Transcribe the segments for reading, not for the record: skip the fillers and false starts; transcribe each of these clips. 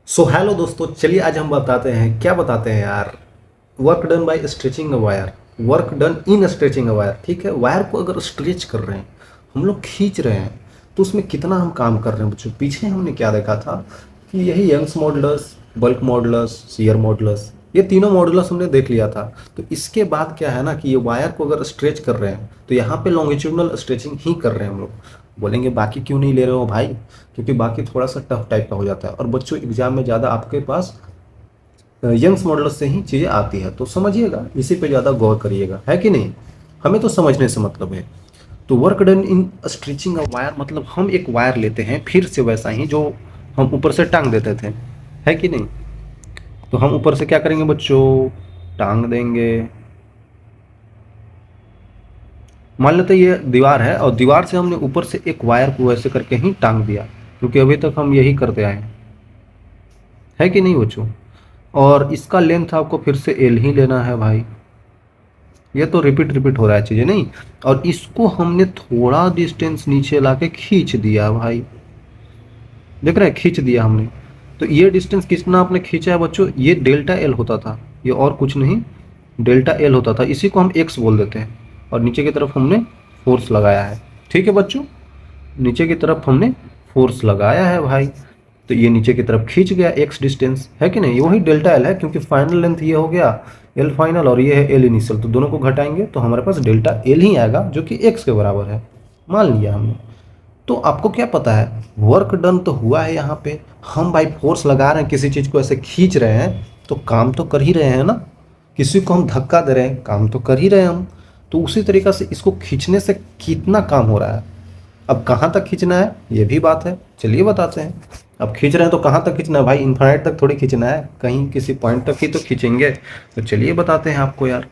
So hello दोस्तों, चलिए आज हम बताते हैं, क्या बताते हैं यार। Work done by stretching a wire. Work done in stretching a wire. ठीक है, वायर को अगर स्ट्रेच कर रहे हैं, हम लोग खींच रहे हैं, तो उसमें कितना हम काम कर रहे हैं बच्चों। पीछे हमने क्या देखा था कि यही Young's modulus, bulk modulus, shear modulus, ये तीनों मॉडुलस हमने देख लिया था। तो इसके बाद क्या है ना कि ये वायर को अगर स्ट्रेच कर रहे हैं तो यहाँ पे लॉन्गिट्यूडनल स्ट्रेचिंग ही कर रहे हैं हम लोग। बोलेंगे बाकी क्यों नहीं ले रहे हो भाई, क्योंकि बाकी थोड़ा सा टफ टाइप का हो जाता है और बच्चों एग्जाम में ज़्यादा आपके पास यंग्स मॉडल से ही चीज़ें आती है। तो समझिएगा, इसी पे ज़्यादा गौर करिएगा, है कि नहीं। हमें तो समझने से मतलब है। तो work done in stretching a wire मतलब हम एक वायर लेते हैं फिर से वैसा ही जो हम ऊपर से टांग देते थे, है कि नहीं। तो हम ऊपर से क्या करेंगे बच्चों, टांग देंगे। मान लेते हैं ये दीवार है और दीवार से हमने ऊपर से एक वायर को ऐसे करके ही टांग दिया, क्योंकि अभी तक हम यही करते आए हैं, है कि नहीं बच्चों। और इसका लेंथ आपको फिर से एल ही लेना है भाई। ये तो रिपीट रिपीट हो रहा है चीज़ें नहीं। और इसको हमने थोड़ा डिस्टेंस नीचे लाके खींच दिया भाई, देख रहे हैं, खींच दिया हमने। तो ये डिस्टेंस कितना आपने खींचा है बच्चों, ये डेल्टा एल होता था, ये और कुछ नहीं, डेल्टा एल होता था। इसी को हम एक्स बोल देते हैं। और नीचे की तरफ हमने फोर्स लगाया है, ठीक है बच्चों। नीचे की तरफ हमने फोर्स लगाया है भाई। तो ये नीचे की तरफ खींच गया एक्स डिस्टेंस, है कि नहीं। ये वही डेल्टा एल है, क्योंकि फाइनल लेंथ ये हो गया एल फाइनल और ये है एल इनिशियल। तो दोनों को घटाएंगे तो हमारे पास डेल्टा एल ही आएगा, जो कि एक्स के बराबर है। मान लिया हमने। तो आपको क्या पता है, वर्क डन तो हुआ है यहाँ पे। हम भाई फोर्स लगा रहे हैं, किसी चीज़ को ऐसे खींच रहे हैं, तो काम तो कर ही रहे हैं ना। किसी को हम धक्का दे रहे हैं, काम तो कर ही रहे हैं हम। तो उसी तरीक़ा से इसको खींचने से कितना काम हो रहा है। अब कहाँ तक खींचना है ये भी बात है, चलिए बताते हैं। अब खींच रहे हैं तो कहाँ तक खींचना है भाई, इन्फाइनाइट तक थोड़ी खींचना है, कहीं किसी पॉइंट तक ही तो खींचेंगे। तो चलिए बताते हैं आपको यार।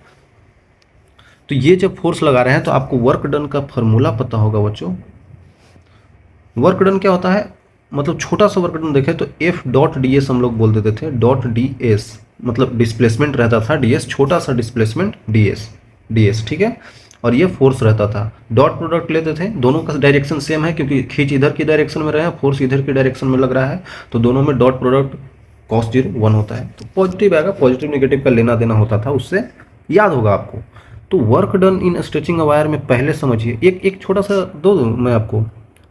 तो ये जब फोर्स लगा रहे हैं तो आपको वर्क डन का फॉर्मूला पता होगा बच्चों। वर्क डन क्या होता है, मतलब छोटा सा वर्क डन देखें तो एफ डॉट डी एस हम लोग बोल देते थे। डॉट डी एस मतलब डिस्प्लेसमेंट रहता था, डी एस छोटा सा डिस्प्लेसमेंट, डी एस ठीक है। और ये फोर्स रहता था। डॉट प्रोडक्ट लेते थे, दोनों का डायरेक्शन सेम है, क्योंकि खींच इधर की डायरेक्शन में रहे हैं, फोर्स इधर की डायरेक्शन में लग रहा है। तो दोनों में डॉट प्रोडक्ट कॉस 0 1 होता है। तो पॉजिटिव आएगा, पॉजिटिव नेगेटिव का लेना देना होता था, उससे याद होगा आपको। तो work done in stretching a wire में पहले समझिए, एक एक छोटा सा दो दूं मैं आपको।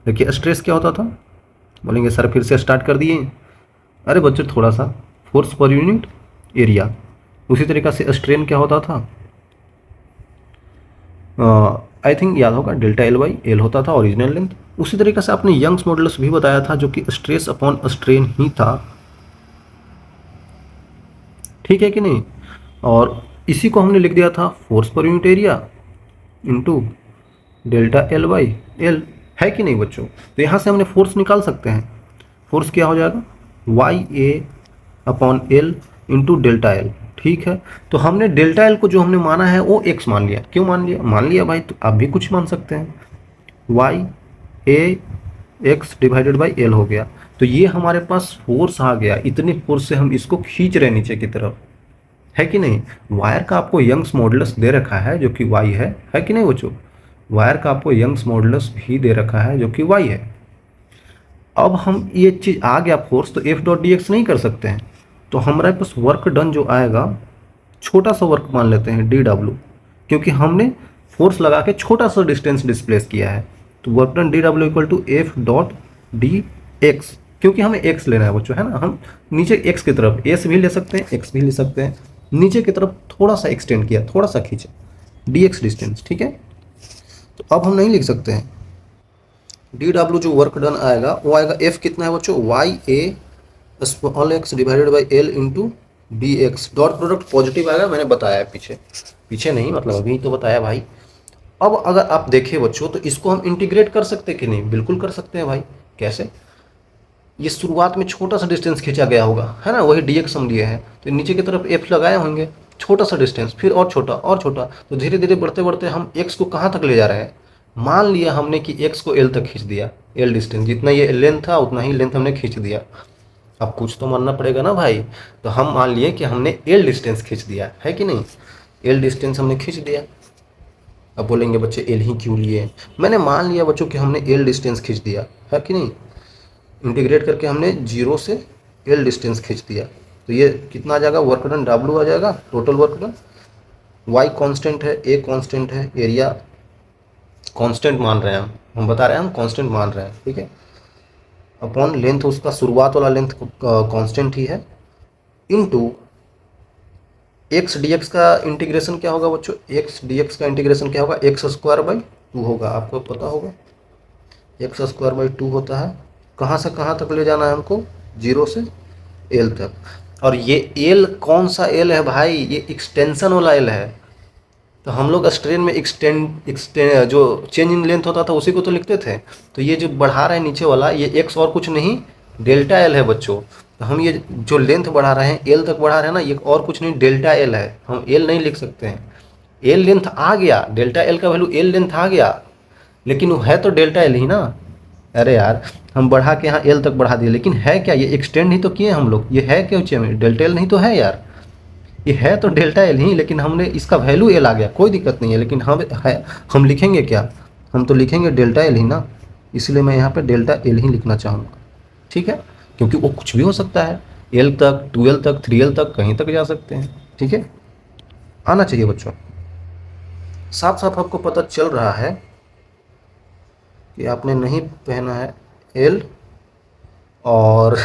देखिए स्ट्रेस क्या होता था, बोलेंगे सर फिर से स्टार्ट कर दिए। अरे बच्चों थोड़ा सा, फोर्स पर यूनिट एरिया। उसी तरीक़ा से स्ट्रेन क्या होता था, आई थिंक याद होगा, डेल्टा एल बाई एल होता था ओरिजिनल लेंथ। उसी तरीक़े से आपने यंग्स मॉडुलस भी बताया था, जो कि स्ट्रेस अपॉन स्ट्रेन ही था, ठीक है कि नहीं। और इसी को हमने लिख दिया था फोर्स पर unit area into delta L by L, है कि नहीं बच्चों। तो यहाँ से हमने फोर्स निकाल सकते हैं। फोर्स क्या हो जाएगा, Y A upon L into delta L, ठीक है। तो हमने डेल्टा एल को जो हमने माना है वो एक्स मान लिया। क्यों मान लिया भाई, तो आप भी कुछ मान सकते हैं। Y A X divided by L हो गया। तो ये हमारे पास फोर्स आ गया, इतनी फोर्स से हम इसको खींच रहे हैं नीचे की तरफ, है कि नहीं। वायर का आपको यंग्स मॉडुलस दे रखा है जो कि वाई है कि नहीं बच्चों। वायर का आपको यंग्स मॉडुलस भी दे रखा है जो कि वाई है। अब हम ये चीज़ आ गया फोर्स, तो एफ डॉट डी एक्स नहीं कर सकते हैं। तो हमारे पास वर्क डन जो आएगा, छोटा सा वर्क मान लेते हैं डी डब्ल्यू, क्योंकि हमने फोर्स लगा के छोटा सा डिस्टेंस डिस्प्लेस किया है। तो work done D W equal to F dot D X, क्योंकि हमें एक्स लेना है बच्चों, है ना। हम नीचे एक्स की तरफ एस भी ले सकते हैं, एक्स भी ले सकते हैं। नीचे की तरफ थोड़ा सा एक्सटेंड किया, थोड़ा सा खींचे, डी एक्स डिस्टेंस, ठीक है। तो अब हम नहीं लिख सकते हैं डी डब्ल्यू, जो वर्क डन आएगा वो आएगा एफ कितना है बच्चों, Y A small X divided by L into D X. Dot product positive आएगा, मैंने बताया है पीछे, पीछे नहीं मतलब अभी तो बताया भाई। अब अगर आप देखें बच्चों तो इसको हम इंटीग्रेट कर सकते हैं कि नहीं, बिल्कुल कर सकते हैं भाई। कैसे, ये शुरुआत में छोटा सा डिस्टेंस खींचा गया होगा, है ना, वही डी एक्स हम लिए हैं। तो नीचे की तरफ एफ लगाए होंगे, छोटा सा डिस्टेंस, फिर और छोटा और छोटा। तो धीरे धीरे बढ़ते बढ़ते हम एक्स को कहाँ तक ले जा रहे हैं, मान लिया हमने कि एक्स को एल तक खींच दिया। एल डिस्टेंस जितना ये लेंथ था उतना ही लेंथ हमने खींच दिया। अब कुछ तो मानना पड़ेगा ना भाई। तो हम मान लिए कि हमने एल डिस्टेंस खींच दिया, है कि नहीं। एल डिस्टेंस हमने खींच दिया। अब बोलेंगे बच्चे एल ही क्यों लिए, मैंने मान लिया बच्चों कि हमने एल डिस्टेंस खींच दिया, है कि नहीं। इंटीग्रेट करके हमने 0 से एल डिस्टेंस खींच दिया, तो ये कितना आ जाएगा, वर्क डन डब्ल्यू आ जाएगा, total work done. Y constant है, ए कांस्टेंट है, एरिया कांस्टेंट मान रहे हैं हम बता रहे हैं, हम कांस्टेंट मान रहे हैं, ठीक है। अपॉन लेंथ, उसका शुरुआत वाला लेंथ कांस्टेंट ही है, इनटू एक्स डी एक्स का इंटीग्रेशन क्या होगा बच्चों, एक्स डी एक्स का इंटीग्रेशन क्या होगा, एक्स स्क्वायर बाई टू होगा, आपको पता होगा एक्स स्क्वायर बाई टू होता है। कहाँ से कहाँ तक ले जाना है हमको, जीरो से एल तक। और ये एल कौन सा एल है भाई, ये एक्सटेंशन वाला एल है। तो हम लोग स्ट्रेन में एक्सटेंड जो चेंज इन लेंथ होता था उसी को तो लिखते थे। तो ये जो बढ़ा रहे हैं नीचे वाला, ये एक्स और कुछ नहीं डेल्टा एल है बच्चों। तो हम ये जो लेंथ बढ़ा रहे हैं, एल तक बढ़ा रहे हैं ना, ये और कुछ नहीं डेल्टा एल है, हम एल नहीं लिख सकते हैं। एल लेंथ आ गया, डेल्टा एल का वैल्यू एल लेंथ आ गया, लेकिन वो है तो डेल्टा एल ही ना। अरे यार, हम बढ़ा के यहाँ एल तक बढ़ा दिए, लेकिन है क्या, ये एक्सटेंड ही तो किए हम लोग, ये है क्या ऊंचे में, डेल्टा एल नहीं तो है यार, ये है तो डेल्टा एल ही, लेकिन हमने इसका वैल्यू एल आ गया, कोई दिक्कत नहीं है। लेकिन हम लिखेंगे क्या, हम तो लिखेंगे डेल्टा एल ही ना, इसलिए मैं यहाँ पे डेल्टा एल ही लिखना चाहूँगा, ठीक है। क्योंकि वो कुछ भी हो सकता है, एल तक, 2L तक, 3L तक, कहीं तक जा सकते हैं, ठीक है। आना चाहिए बच्चों। साफ साफ आपको पता चल रहा है कि आपने नहीं पहना है एल, और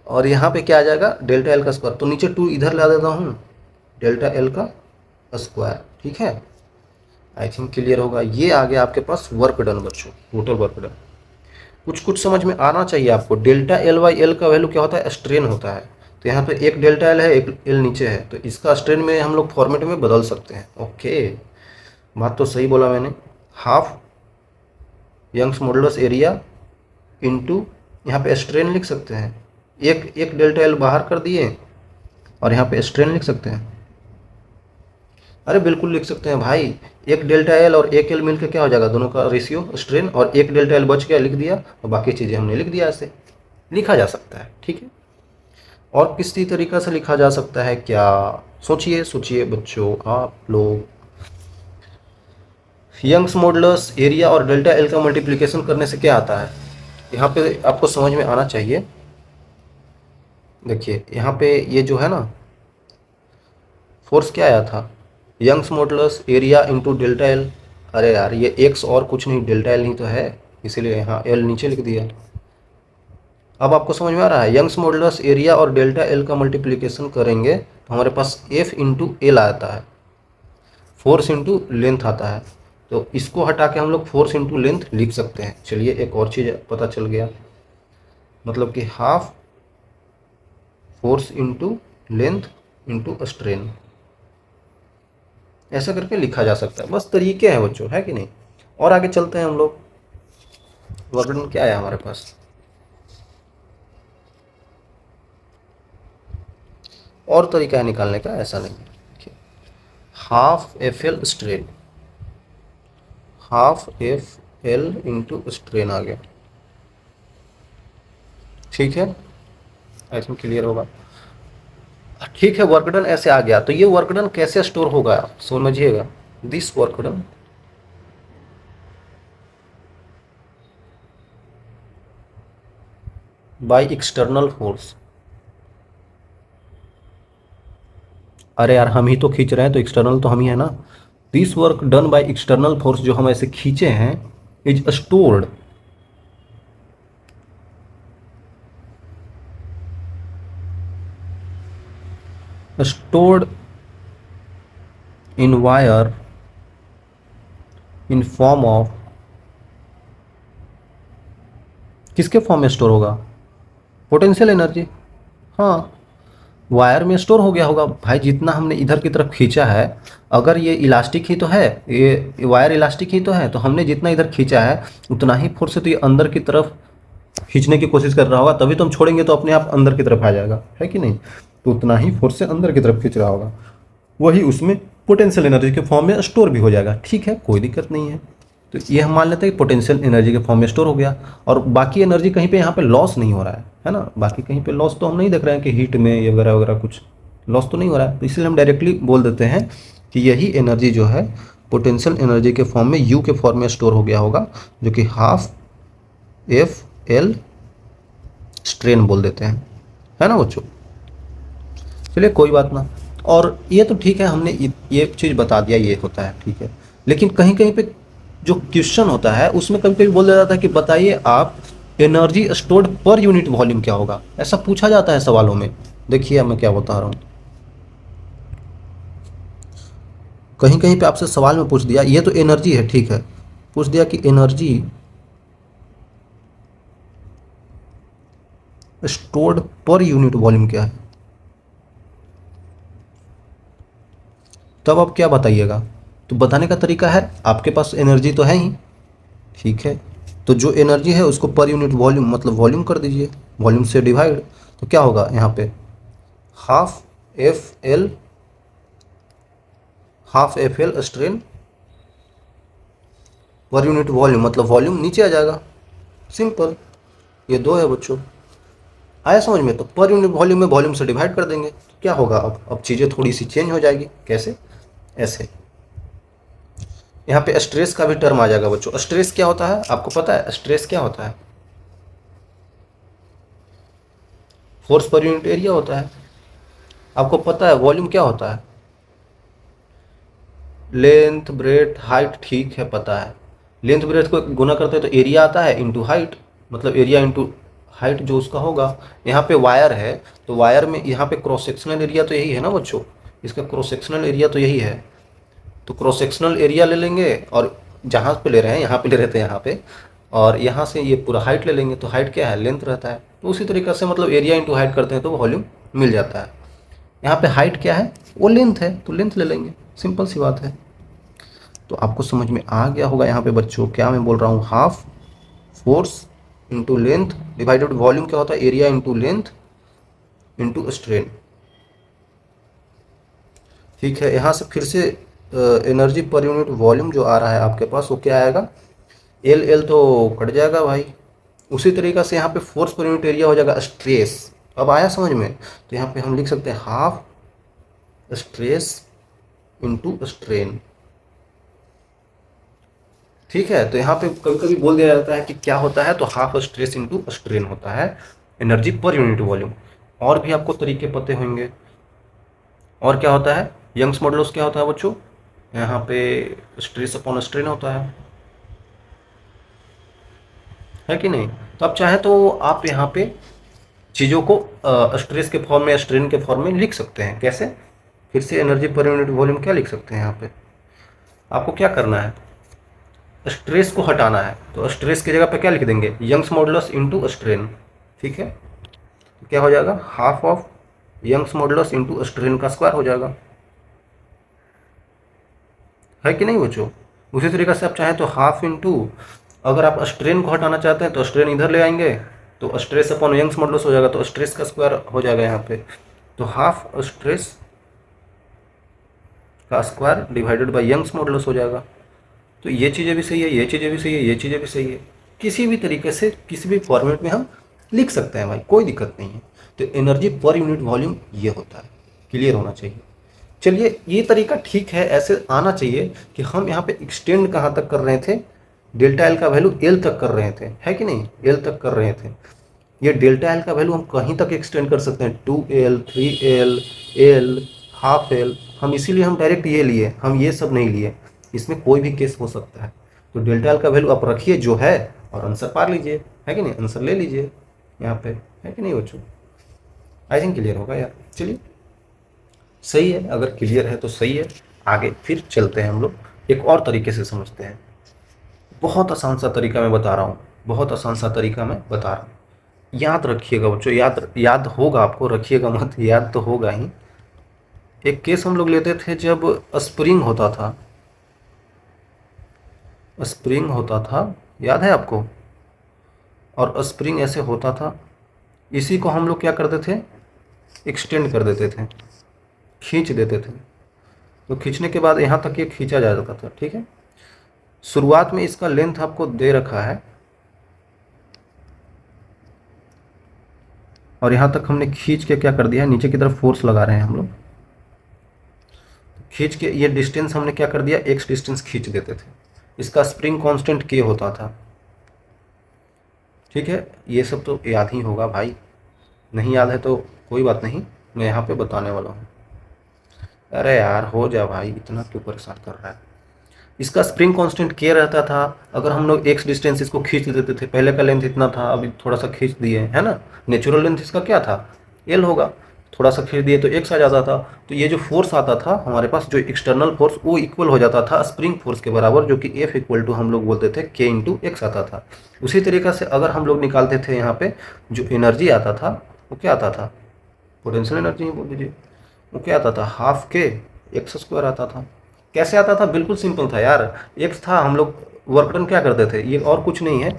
और यहाँ पे क्या आ जाएगा, डेल्टा एल का स्क्वायर, तो नीचे 2 इधर ला देता हूँ, डेल्टा एल का स्क्वायर, ठीक है। आई थिंक क्लियर होगा। ये आ गया आपके पास वर्क डन बच्चों, टोटल वर्क डन। कुछ कुछ समझ में आना चाहिए आपको। डेल्टा एल बाई एल का वैल्यू क्या होता है, स्ट्रेन होता है। तो यहाँ पे एक डेल्टा एल है, एक एल नीचे है, तो इसका स्ट्रेन में हम लोग फॉर्मेट में बदल सकते हैं। ओके, बात तो सही बोला मैंने। Half Young's modulus area into, यहाँ पे स्ट्रेन लिख सकते हैं, एक डेल्टा एल बाहर कर दिए और यहाँ पे स्ट्रेन लिख सकते हैं। अरे बिल्कुल लिख सकते हैं भाई, एक डेल्टा एल और एक एल मिलकर क्या हो जाएगा, दोनों का रेशियो स्ट्रेन, और एक डेल्टा एल बच गया, लिख दिया, और बाकी चीज़ें हमने लिख दिया। ऐसे लिखा जा सकता है, ठीक है। और किसी तरीक़ा से लिखा जा सकता है क्या, सोचिए सोचिए बच्चों आप लोग। यंग्स मॉडुलस एरिया और डेल्टा एल का मल्टीप्लिकेशन करने से क्या आता है, यहाँ पे आपको समझ में आना चाहिए। देखिए यहाँ पे ये जो है ना, फोर्स क्या आया था, Young's modulus area into delta L. अरे यार, ये एक्स और कुछ नहीं डेल्टा एल नहीं तो है, इसीलिए यहाँ एल नीचे लिख दिया। अब आपको समझ में आ रहा है, यंग्स मॉडुलस एरिया और डेल्टा एल का मल्टीप्लिकेशन करेंगे तो हमारे पास एफ इंटू एल आता है, फोर्स इंटू लेंथ आता है। तो इसको हटा के हम लोग फोर्स इंटू लेंथ लिख सकते हैं। चलिए एक और चीज़ पता चल गया, मतलब कि half force into length into strain, ऐसा करके लिखा जा सकता है। बस तरीके हैं बच्चों, है कि नहीं। और आगे चलते हैं हम लोग, वर्क क्या है हमारे पास, और तरीका है निकालने का, ऐसा नहीं। Half F L strain, half F L into strain आ गया, ठीक है। आई थिंक क्लियर होगा, ठीक है। वर्कडन ऐसे आ गया, तो ये वर्कडन कैसे स्टोर होगा समझिएगा। This work done by external force. अरे यार, हम ही तो खींच रहे हैं, तो एक्सटर्नल तो हम ही है ना। This work done by external force, जो हम ऐसे खींचे हैं, is stored in wire in form of, किसके फॉर्म में स्टोर होगा, पोटेंशियल एनर्जी। हाँ, वायर में स्टोर हो गया होगा भाई, जितना हमने इधर की तरफ खींचा है। अगर ये इलास्टिक ही तो है, ये वायर इलास्टिक ही तो है, तो हमने जितना इधर खींचा है उतना ही फोर्स से तो ये अंदर की तरफ खींचने की कोशिश कर रहा होगा, तभी तो हम छोड़ेंगे तो अपने आप अंदर की तरफ आ जाएगा, है कि नहीं। तो उतना ही फोर्स से अंदर की तरफ खींच रहा होगा, वही उसमें पोटेंशियल एनर्जी के फॉर्म में स्टोर भी हो जाएगा, ठीक है, कोई दिक्कत नहीं है। तो ये हम मान लेते हैं कि पोटेंशियल एनर्जी के फॉर्म में स्टोर हो गया, और बाकी एनर्जी कहीं पे यहाँ पे लॉस नहीं हो रहा है ना। बाकी कहीं पे लॉस तो हम नहीं देख रहे हैं कि हीट में ये वगैरह वगैरह कुछ लॉस तो नहीं हो रहा है, तो इसलिए हम डायरेक्टली बोल देते हैं कि यही एनर्जी जो है पोटेंशियल एनर्जी के फॉर्म में, यू के फॉर्म में स्टोर हो गया होगा, जो कि हाफ एफ एल स्ट्रेन बोल देते हैं, है ना बच्चों। चलिए कोई बात ना। और ये तो ठीक है, हमने ये चीज़ बता दिया ये होता है, ठीक है। लेकिन कहीं कहीं पे जो क्वेश्चन होता है उसमें कभी कभी बोल दिया जाता है कि बताइए आप energy stored per unit volume क्या होगा, ऐसा पूछा जाता है सवालों में। देखिए मैं क्या बता रहा हूँ, कहीं कहीं पे आपसे सवाल में पूछ दिया, ये तो एनर्जी है ठीक है, पूछ दिया कि energy stored per unit volume क्या है, तब आप क्या बताइएगा। तो बताने का तरीका है, आपके पास एनर्जी तो है ही, ठीक है, तो जो एनर्जी है उसको पर यूनिट वॉल्यूम मतलब वॉल्यूम कर दीजिए, वॉल्यूम से डिवाइड। तो क्या होगा यहाँ पे, half F L, half F L strain per unit volume मतलब वॉल्यूम नीचे आ जाएगा, सिंपल। ये दो है बच्चों, आया समझ में। तो पर यूनिट वॉल्यूम में वॉल्यूम से डिवाइड कर देंगे, तो क्या होगा, अब चीज़ें थोड़ी सी चेंज हो जाएगी। कैसे, ऐसे। यहाँ पे स्ट्रेस का भी टर्म आ जाएगा बच्चों। स्ट्रेस क्या होता है आपको पता है, स्ट्रेस क्या होता है, फोर्स पर यूनिट एरिया होता है। आपको पता है वॉल्यूम क्या होता है, लेंथ ब्रेथ हाइट, ठीक है पता है। लेंथ ब्रेथ को गुना करते हैं तो एरिया आता है इंटू हाइट, मतलब एरिया इंटू हाइट जो उसका होगा। यहाँ पे वायर है, तो वायर में यहाँ पे क्रॉस सेक्शनल एरिया तो यही है ना बच्चों, इसका क्रॉस सेक्शनल एरिया तो यही है। तो क्रॉस सेक्शनल एरिया ले लेंगे, और जहाँ पे ले रहे हैं यहाँ पे ले रहे थे यहाँ पे, और यहाँ से ये पूरा हाइट ले लेंगे, तो हाइट क्या है, लेंथ रहता है। तो उसी तरीके से मतलब एरिया इंटू हाइट करते हैं तो वॉल्यूम मिल जाता है। यहाँ पे हाइट क्या है, वो लेंथ है, तो लेंथ ले लेंगे, सिंपल सी बात है। तो आपको समझ में आ गया होगा यहाँ पे बच्चों क्या मैं बोल रहा हूँ, half force into length divided volume क्या होता है, area into length into strain. ठीक है, यहाँ से फिर से एनर्जी पर यूनिट वॉल्यूम जो आ रहा है आपके पास वो क्या आएगा, एल एल तो कट जाएगा भाई। उसी तरीक़ा से यहाँ पे फोर्स पर यूनिट एरिया हो जाएगा स्ट्रेस। अब आया समझ में। तो यहाँ पे हम लिख सकते हैं हाफ स्ट्रेस इंटू स्ट्रेन। ठीक है, तो यहाँ पे कभी कभी बोल दिया जाता है कि क्या होता है, तो हाफ स्ट्रेस इंटू स्ट्रेन होता है एनर्जी पर यूनिट वॉल्यूम। और भी आपको तरीके पते होंगे। और क्या होता है, यंग्स मॉडुलस क्या होता है बच्चों, यहाँ पे स्ट्रेस अपॉन स्ट्रेन होता है कि नहीं। तो आप चाहें तो आप यहाँ पे चीज़ों को स्ट्रेस के फॉर्म में स्ट्रेन के फॉर्म में लिख सकते हैं। कैसे, फिर से एनर्जी पर यूनिट वॉल्यूम क्या लिख सकते हैं, यहाँ पे आपको क्या करना है, स्ट्रेस को हटाना है, तो स्ट्रेस की जगह पे क्या लिख देंगे, यंग्स मॉडुलस इंटू स्ट्रेन। ठीक है, तो क्या हो जाएगा, half of Young's modulus into strain का स्क्वायर हो जाएगा, है कि नहीं बच्चों। उसी तरीके से आप चाहें तो हाफ इंटू, अगर आप स्ट्रेन को हटाना चाहते हैं तो स्ट्रेन इधर ले आएंगे, तो स्ट्रेस अपॉन यंग्स मॉडुलस हो जाएगा, तो स्ट्रेस का स्क्वायर हो जाएगा यहाँ पे, तो हाफ स्ट्रेस का square divided by Young's modulus हो जाएगा। तो ये चीज़ें भी सही है, ये चीज़ें भी सही है, ये चीज़ें भी सही है। किसी भी तरीके से किसी भी फॉर्मेट में हम लिख सकते हैं भाई, कोई दिक्कत नहीं है। तो एनर्जी पर यूनिट वॉल्यूम ये होता है, क्लियर होना चाहिए। चलिए ये तरीका ठीक है, ऐसे आना चाहिए कि हम यहाँ पे एक्सटेंड कहाँ तक कर रहे थे, डेल्टा एल का वैल्यू एल तक कर रहे थे, है कि नहीं, एल तक कर रहे थे। ये डेल्टा एल का वैल्यू हम कहीं तक एक्सटेंड कर सकते हैं, 2L 3L L, half L. हम इसीलिए हम डायरेक्ट ये लिए, हम ये सब नहीं लिए, इसमें कोई भी केस हो सकता है। तो डेल्टा एल का वैल्यू आप रखिए जो है, और आंसर पार लीजिए, है कि नहीं, आंसर ले लीजिए यहाँ पे, है कि नहीं बच्चों। आई थिंक क्लियर होगा यार। चलिए सही है, अगर क्लियर है तो सही है। आगे फिर चलते हैं हम लोग, एक और तरीके से समझते हैं। बहुत आसान सा तरीका मैं बता रहा हूँ, बहुत आसान सा तरीका मैं बता रहा हूँ, याद रखिएगा बच्चों, याद याद होगा आपको, रखिएगा मत, याद तो होगा ही। एक केस हम लोग लेते थे जब स्प्रिंग होता था, स्प्रिंग होता था, याद है आपको। और स्प्रिंग ऐसे होता था, इसी को हम लोग क्या करते थे, एक्सटेंड कर देते थे, खींच देते थे। तो खींचने के बाद यहाँ तक ये खींचा जा जाता था, ठीक है। शुरुआत में इसका लेंथ आपको दे रखा है, और यहाँ तक हमने खींच के क्या कर दिया है, नीचे की तरफ फोर्स लगा रहे हैं हम लोग, खींच के ये डिस्टेंस हमने क्या कर दिया, एक्स डिस्टेंस खींच देते थे। इसका स्प्रिंग कांस्टेंट के होता था, ठीक है। ये सब तो याद ही होगा भाई, नहीं याद है तो कोई बात नहीं, मैं यहाँ पे बताने वाला हूँ। अरे यार हो जा भाई, इतना क्यों परेशान कर रहा है। इसका स्प्रिंग कांस्टेंट के रहता था। अगर हम लोग एक्स डिस्टेंस इसको खींच देते थे, पहले का लेंथ इतना था, अभी थोड़ा सा खींच दिए है ना, नेचुरल लेंथ इसका क्या था, एल होगा, थोड़ा सा खींच दिए तो एक्स आ जाता था। तो ये जो फोर्स आता था हमारे पास, जो एक्सटर्नल फोर्स, वो इक्वल हो जाता था स्प्रिंग फोर्स के बराबर, जो कि एफ इक्वल टू हम लोग बोलते थे के इंटू एक्स आता था। उसी तरीक़े से अगर हम लोग निकालते थे यहाँ पे जो एनर्जी आता था, वो क्या आता था, पोटेंशियल एनर्जी ही बोल दीजिए, वो क्या आता था, हाफ के एक्स स्क्वायर आता था। कैसे आता था, बिल्कुल सिंपल था यार, एक्स था, हम लोग वर्क डन क्या करते थे, ये और कुछ नहीं है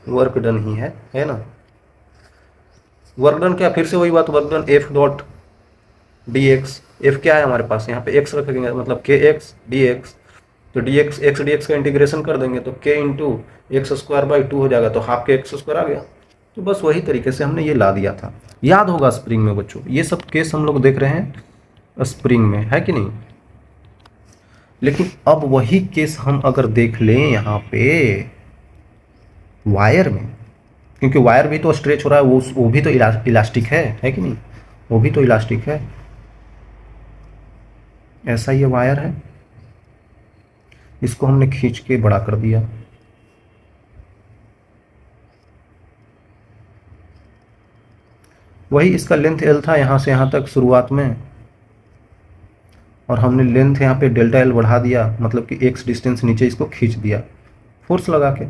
वर्क डन ही है ना। वर्क डन क्या, फिर से वही बात, work done F dot D x, F क्या है हमारे पास, यहाँ पे एक्स रखेंगे, मतलब के एक्स डी एक्स, तो D x x D x का इंटीग्रेशन कर देंगे तो के into X square by two हो जाएगा, तो हाफ के एक्स स्क्वायर आ गया। तो बस वही तरीके से हमने ये ला दिया था। याद होगा स्प्रिंग में बच्चों, ये सब केस हम लोग देख रहे हैं स्प्रिंग में, है कि नहीं। लेकिन अब वही केस हम अगर देख लें यहाँ पे वायर में, क्योंकि वायर भी तो स्ट्रेच हो रहा है, वो भी तो इलास्टिक है कि नहीं, वो भी तो इलास्टिक है। ऐसा ये वायर है, इसको हमने खींच के बड़ा कर दिया, वही इसका लेंथ एल था यहाँ से यहाँ तक शुरुआत में, और हमने लेंथ यहाँ पे डेल्टा एल बढ़ा दिया, मतलब कि एक्स डिस्टेंस नीचे इसको खींच दिया फोर्स लगा के,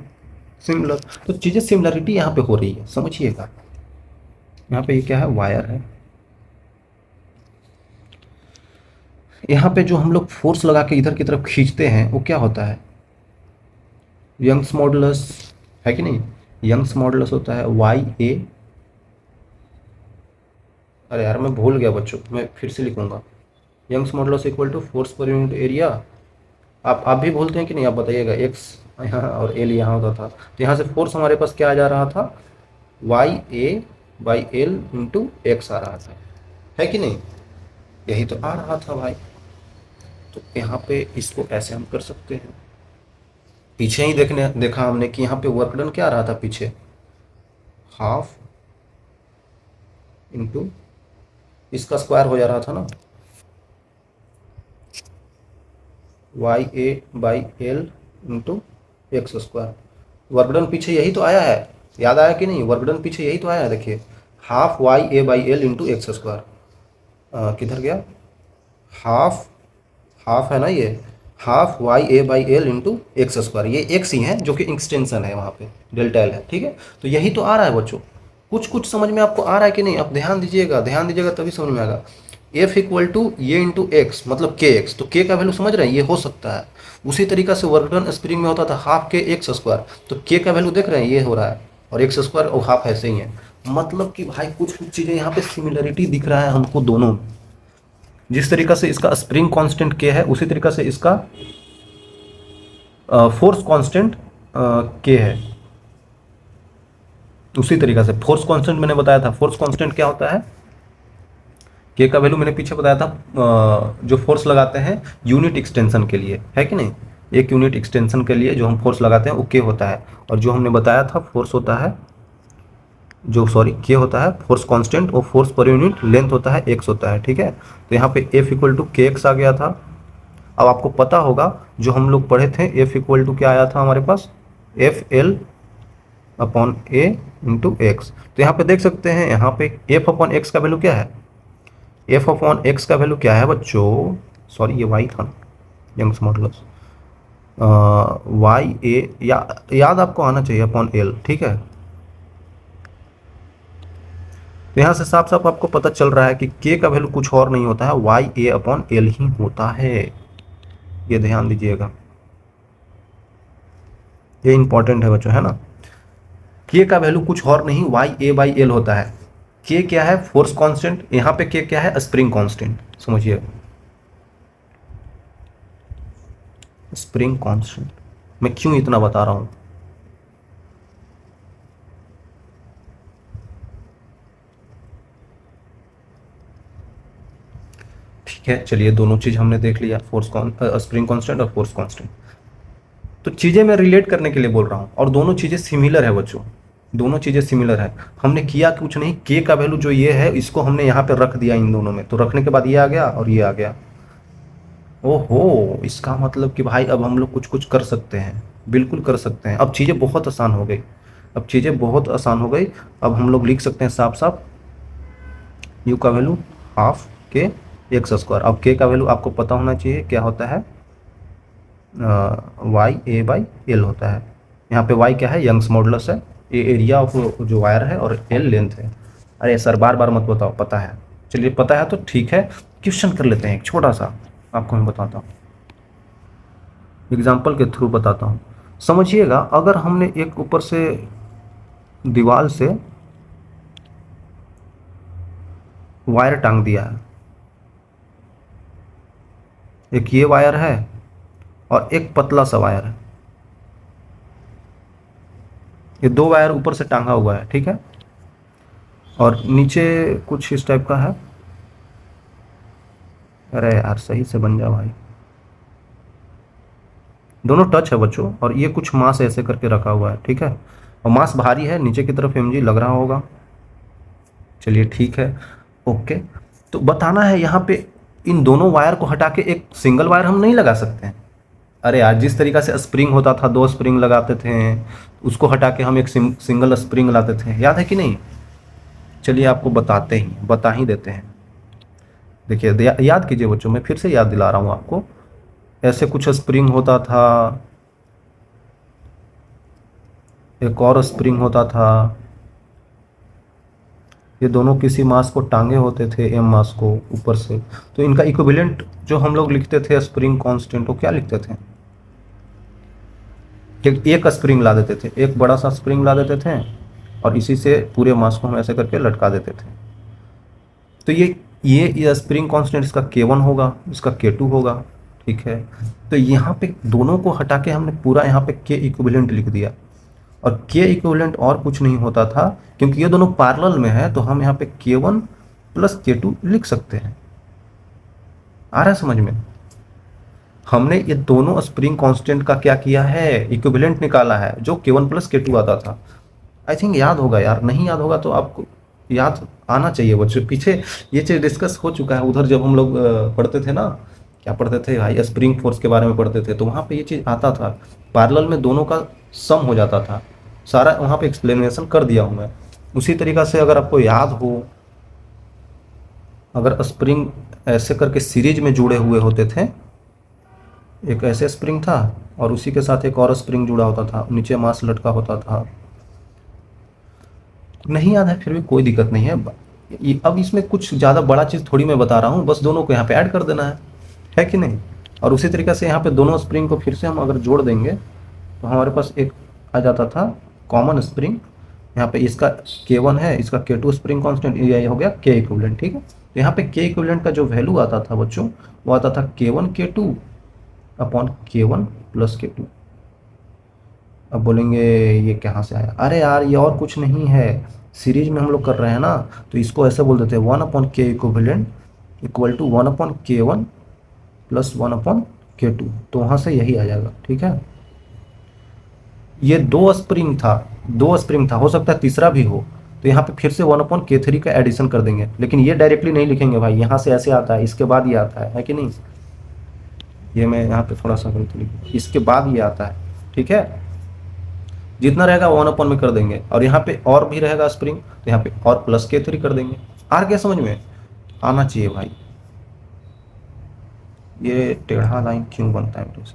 सिमिलर। तो चीज़ें सिमिलरिटी यहाँ पे हो रही है, समझिएगा। यहाँ पे ये क्या है, वायर है, यहाँ पे जो हम लोग फोर्स लगा के इधर की तरफ खींचते हैं वो क्या होता है, यंग्स मॉडुलस, है कि नहीं। यंग्स मॉडुलस होता है वाई ए, अरे यार मैं भूल गया बच्चों, मैं फिर से लिखूंगा, Young's modulus equal to force पर यूनिट एरिया। आप भी भूलते हैं कि नहीं, आप बताइएगा। एक्स यहाँ और एल यहाँ होता था, तो यहाँ से फोर्स हमारे पास क्या आ जा रहा था, Y A by L into X आ रहा था, है कि नहीं, यही तो आ रहा था भाई। तो यहाँ पे इसको ऐसे हम कर सकते हैं, पीछे ही देखा हमने कि यहाँ पे वर्क डन क्या आ रहा था पीछे, हाफ इंटू इसका स्क्वायर हो जा रहा था ना, Y A by L into X square. Work done पीछे यही तो आया है, याद आया कि नहीं, वर्कडन पीछे यही तो आया है, देखिए half Y A by L into X square, किधर गया, हाफ हाफ है ना ये, half Y A by L into X square, ये एक्स ही है जो कि एक्सटेंशन है वहाँ पे, डेल्टा एल है, ठीक है। तो यही तो आ रहा है बच्चों, कुछ कुछ समझ में आपको आ रहा है कि नहीं, आप ध्यान दीजिएगा, ध्यान दीजिएगा तभी समझ में आएगा। एफ इक्वल टू ये इंटू एक्स मतलब के एक्स, तो के का वैल्यू समझ रहे हैं, ये हो सकता है। उसी तरीका से वर्क डन स्प्रिंग में होता था हाफ के एक्स स्क्वायर, तो के का वैल्यू देख रहे हैं, ये हो रहा है, और एक्स स्क्वायर और हाफ ऐसे ही है। मतलब कि भाई कुछ कुछ चीज़ें यहाँ पे सिमिलरिटी दिख रहा है हमको दोनों में। जिस तरीका से इसका स्प्रिंग कांस्टेंट के है, उसी तरीका से इसका फोर्स कांस्टेंट के है। उसी तरीका से फोर्स कांस्टेंट मैंने बताया था, फोर्स कांस्टेंट क्या होता है, के का वैल्यू मैंने पीछे बताया था, जो फोर्स लगाते हैं यूनिट एक्सटेंशन के लिए, है कि नहीं, एक यूनिट एक्सटेंशन के लिए जो हम फोर्स लगाते हैं वो के होता है। और जो हमने बताया था फोर्स होता है, जो सॉरी के होता है फोर्स कांस्टेंट, और फोर्स पर यूनिट लेंथ होता है एक्स होता है, ठीक है। तो यहाँ पे एफ इक्वल टू के एक्स आ गया था। अब आपको पता होगा जो हम लोग पढ़े थे, एफ इक्वल टू क्या आया था हमारे पास, एफ एल अपॉन ए इंटू एक्स। तो यहाँ पे देख सकते हैं, यहाँ पे एफ अपॉन एक्स का वैल्यू क्या है, एफ अपॉन एक्स का वैल्यू क्या है बच्चों, सॉरी ये वाई था, यंग्स मॉडुलस वाई ए, याद आपको आना चाहिए, अपॉन एल, ठीक है। तो यहाँ से साफ साफ आपको पता चल रहा है कि के का वैल्यू कुछ और नहीं होता है, वाई ए अपॉन एल ही होता है, ये ध्यान दीजिएगा, ये इंपॉर्टेंट है बच्चों, है ना। के का वैल्यू कुछ और नहीं वाई ए बाई एल होता है। के क्या है, फोर्स कांस्टेंट, यहाँ पे के क्या है, स्प्रिंग कांस्टेंट, समझिएगा, स्प्रिंग कांस्टेंट। मैं क्यों इतना बता रहा हूँ, ठीक है। चलिए दोनों चीज हमने देख लिया, स्प्रिंग कांस्टेंट और फोर्स कांस्टेंट। तो चीजें मैं रिलेट करने के लिए बोल रहा हूँ, और दोनों चीजें सिमिलर है बच्चों, दोनों चीज़ें सिमिलर है। हमने किया कुछ नहीं, के का वैल्यू जो ये है इसको हमने यहाँ पे रख दिया इन दोनों में, तो रखने के बाद ये आ गया और ये आ गया। ओहो, इसका मतलब कि भाई अब हम लोग कुछ कुछ कर सकते हैं, बिल्कुल कर सकते हैं। अब चीज़ें बहुत आसान हो गई, अब चीज़ें बहुत आसान हो गई। अब हम लोग लिख सकते हैं साफ साफ यू का वैल्यू हाफ के एक्स स्क्वायर। अब के का वैल्यू आपको पता होना चाहिए क्या होता है, वाई ए बाई एल होता है। यहाँ पे वाई क्या है, यंग्स मॉडुलस है, ए एरिया ऑफ जो वायर है, और एल लेंथ है। अरे सर बार बार मत बताओ, पता है। चलिए पता है तो ठीक है, क्वेश्चन कर लेते हैं एक छोटा सा, आपको मैं बताता हूँ, एग्जाम्पल के थ्रू बताता हूँ। समझिएगा, अगर हमने एक ऊपर से दीवार से वायर टांग दिया है, एक ये वायर है और एक पतला सा वायर है, ये दो वायर ऊपर से टांगा हुआ है, ठीक है, और नीचे कुछ इस टाइप का है। अरे यार सही से बन जा भाई, दोनों टच है बच्चों, और ये कुछ मास ऐसे करके रखा हुआ है, ठीक है, और मास भारी है, नीचे की तरफ mg लग रहा होगा। चलिए ठीक है, ओके। तो बताना है यहाँ पे इन दोनों वायर को हटा के एक सिंगल वायर हम नहीं लगा सकते हैं। अरे यार जिस तरीका से स्प्रिंग होता था, दो स्प्रिंग लगाते थे, उसको हटा के हम एक सिंगल स्प्रिंग लाते थे, याद है कि नहीं। चलिए आपको बता ही देते हैं। देखिए याद कीजिए बच्चों, मैं फिर से याद दिला रहा हूँ आपको। ऐसे कुछ स्प्रिंग होता था, एक और स्प्रिंग होता था, ये दोनों किसी मास को टांगे होते थे, एम मास को ऊपर से। तो इनका इक्विवेलेंट जो हम लोग लिखते थे स्प्रिंग कांस्टेंट, वो क्या लिखते थे, एक स्प्रिंग ला देते थे, एक बड़ा सा स्प्रिंग ला देते थे, और इसी से पूरे मास को हम ऐसे करके लटका देते थे। तो ये स्प्रिंग कांस्टेंट इसका K1 होगा, इसका K2 होगा, ठीक है। तो यहाँ पे दोनों को हटा के हमने पूरा यहाँ पे K इक्विवेलेंट लिख दिया, और K इक्विवेलेंट और कुछ नहीं होता था, क्योंकि ये दोनों पैरेलल में है, तो हम यहाँ पे K1 प्लस K2 लिख सकते हैं। आ रहा है समझ में। हमने ये दोनों स्प्रिंग कांस्टेंट का क्या किया है, इक्विवेलेंट निकाला है, जो K1 प्लस K2 आता था। आई थिंक याद होगा यार, नहीं याद होगा तो आपको याद आना चाहिए बच्चों। पीछे ये चीज़ डिस्कस हो चुका है उधर, जब हम लोग पढ़ते थे ना, क्या पढ़ते थे भाई, स्प्रिंग फोर्स के बारे में पढ़ते थे, तो वहाँ पे ये चीज़ आता था, पैरेलल में दोनों का सम हो जाता था। सारा वहाँ पे एक्सप्लेनेशन कर दिया हूँ मैं। उसी तरीक़ा से अगर आपको याद हो, अगर स्प्रिंग ऐसे करके सीरीज में जुड़े हुए होते थे, एक ऐसे स्प्रिंग था और उसी के साथ एक और स्प्रिंग जुड़ा होता था, नीचे मास लटका होता था, नहीं याद है फिर भी कोई दिक्कत नहीं है। अब इसमें कुछ ज़्यादा बड़ा चीज़ थोड़ी मैं बता रहा हूँ, बस दोनों को यहाँ पे ऐड कर देना है कि नहीं। और उसी तरीके से यहाँ पे दोनों स्प्रिंग को फिर से हम अगर जोड़ देंगे तो हमारे पास एक आ जाता था कॉमन स्प्रिंग। यहाँ पे इसका K1 है, इसका K2 स्प्रिंग कांस्टेंट, ये हो गया K इक्विवेलेंट, ठीक है। तो यहाँ पे K इक्विवेलेंट का जो वैल्यू आता था बच्चों, वो आता था K1 K2 upon K1 plus K2। अब बोलेंगे ये कहाँ से आया, अरे यार ये और कुछ नहीं है, सीरीज में हम लोग कर रहे हैं ना, तो इसको ऐसे बोल देते हैं 1/K equivalent equal to 1/K1 plus 1/K2, तो वहाँ से यही आ जाएगा, ठीक है। ये दो स्प्रिंग था, हो सकता है तीसरा भी हो, तो यहाँ पे फिर से 1/K3 का एडिशन कर देंगे, लेकिन ये डायरेक्टली नहीं लिखेंगे भाई, यहाँ से ऐसे आता है, इसके बाद ये आता है कि नहीं। ये मैं यहाँ पे थोड़ा सा गलत लिखूँ, इसके बाद ये आता है, ठीक है। जितना रहेगा 1/, में कर देंगे, और यहाँ पे और भी रहेगा स्प्रिंग, तो यहाँ पे और प्लस K3 कर देंगे। आ गया समझ में, आना चाहिए भाई। ये टेढ़ा लाइन क्यों बनता है तो से,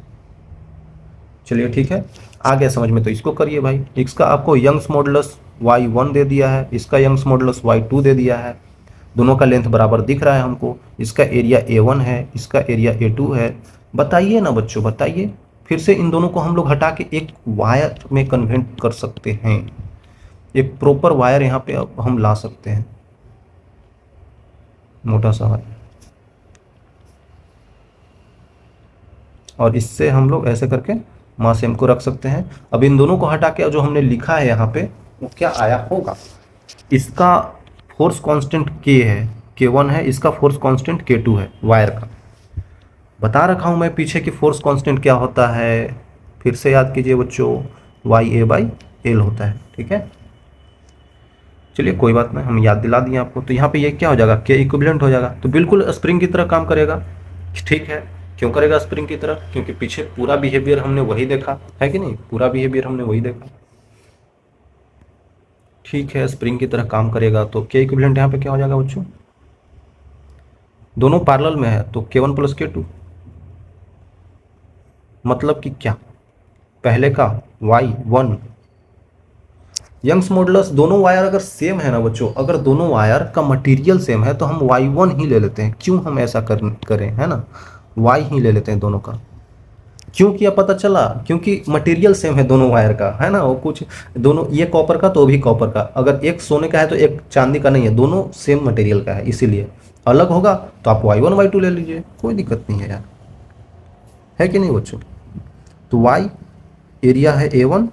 चलिए ठीक है, आ गया समझ में, तो इसको करिए भाई। इसका आपको यंग्स मॉडुलस y1 दे दिया है, इसका यंग्स मॉडुलस y2 दे दिया है, दोनों का लेंथ बराबर दिख रहा है हमको, इसका एरिया A1 है, इसका एरिया A2 है। बताइए ना बच्चों, बताइए। फिर से इन दोनों को हम लोग हटा के एक वायर में कन्वर्ट कर सकते हैं, एक प्रॉपर वायर यहाँ पे अब हम ला सकते हैं, मोटा सा वायर, और इससे हम लोग ऐसे करके मास m को रख सकते हैं। अब इन दोनों को हटा के जो हमने लिखा है यहाँ पे, वो क्या आया होगा, इसका फोर्स कांस्टेंट K है, K1 है, इसका फोर्स कांस्टेंट K2 है, वायर का। बता रखा हूँ मैं पीछे कि फोर्स कांस्टेंट क्या होता है, फिर से याद कीजिए बच्चों, YA/L होता है, ठीक है। चलिए कोई बात नहीं, हम याद दिला दिए आपको। तो यहाँ पे ये क्या हो जाएगा, के इक्विवेलेंट हो जाएगा, तो बिल्कुल स्प्रिंग की तरह काम करेगा। ठीक है, क्यों करेगा स्प्रिंग की तरह, क्योंकि पीछे पूरा बिहेवियर हमने वही देखा है कि नहीं, पूरा बिहेवियर हमने वही देखा। ठीक है, स्प्रिंग की तरह काम करेगा, तो के इक्विवेलेंट यहाँ पे क्या हो जाएगा बच्चों, दोनों पैरेलल में है तो K1 प्लस K2, मतलब कि क्या, पहले का Y1, यंग्स मॉडुलस, दोनों वायर अगर सेम है ना बच्चों, अगर दोनों वायर का मटेरियल सेम है तो हम Y1 ही ले लेते हैं। क्यों हम ऐसा करें, है ना, Y ही ले लेते हैं दोनों का। क्यों किया पता चला, क्योंकि मटेरियल सेम है दोनों वायर का, है ना, वो कुछ दोनों, ये कॉपर का तो भी कॉपर का, अगर एक सोने का है तो एक चांदी का नहीं है, दोनों सेम मटेरियल का है, इसीलिए अलग होगा तो आप Y1 Y2 ले लीजिए, कोई दिक्कत नहीं है यार, है कि नहीं बच्चों। तो Y एरिया है A1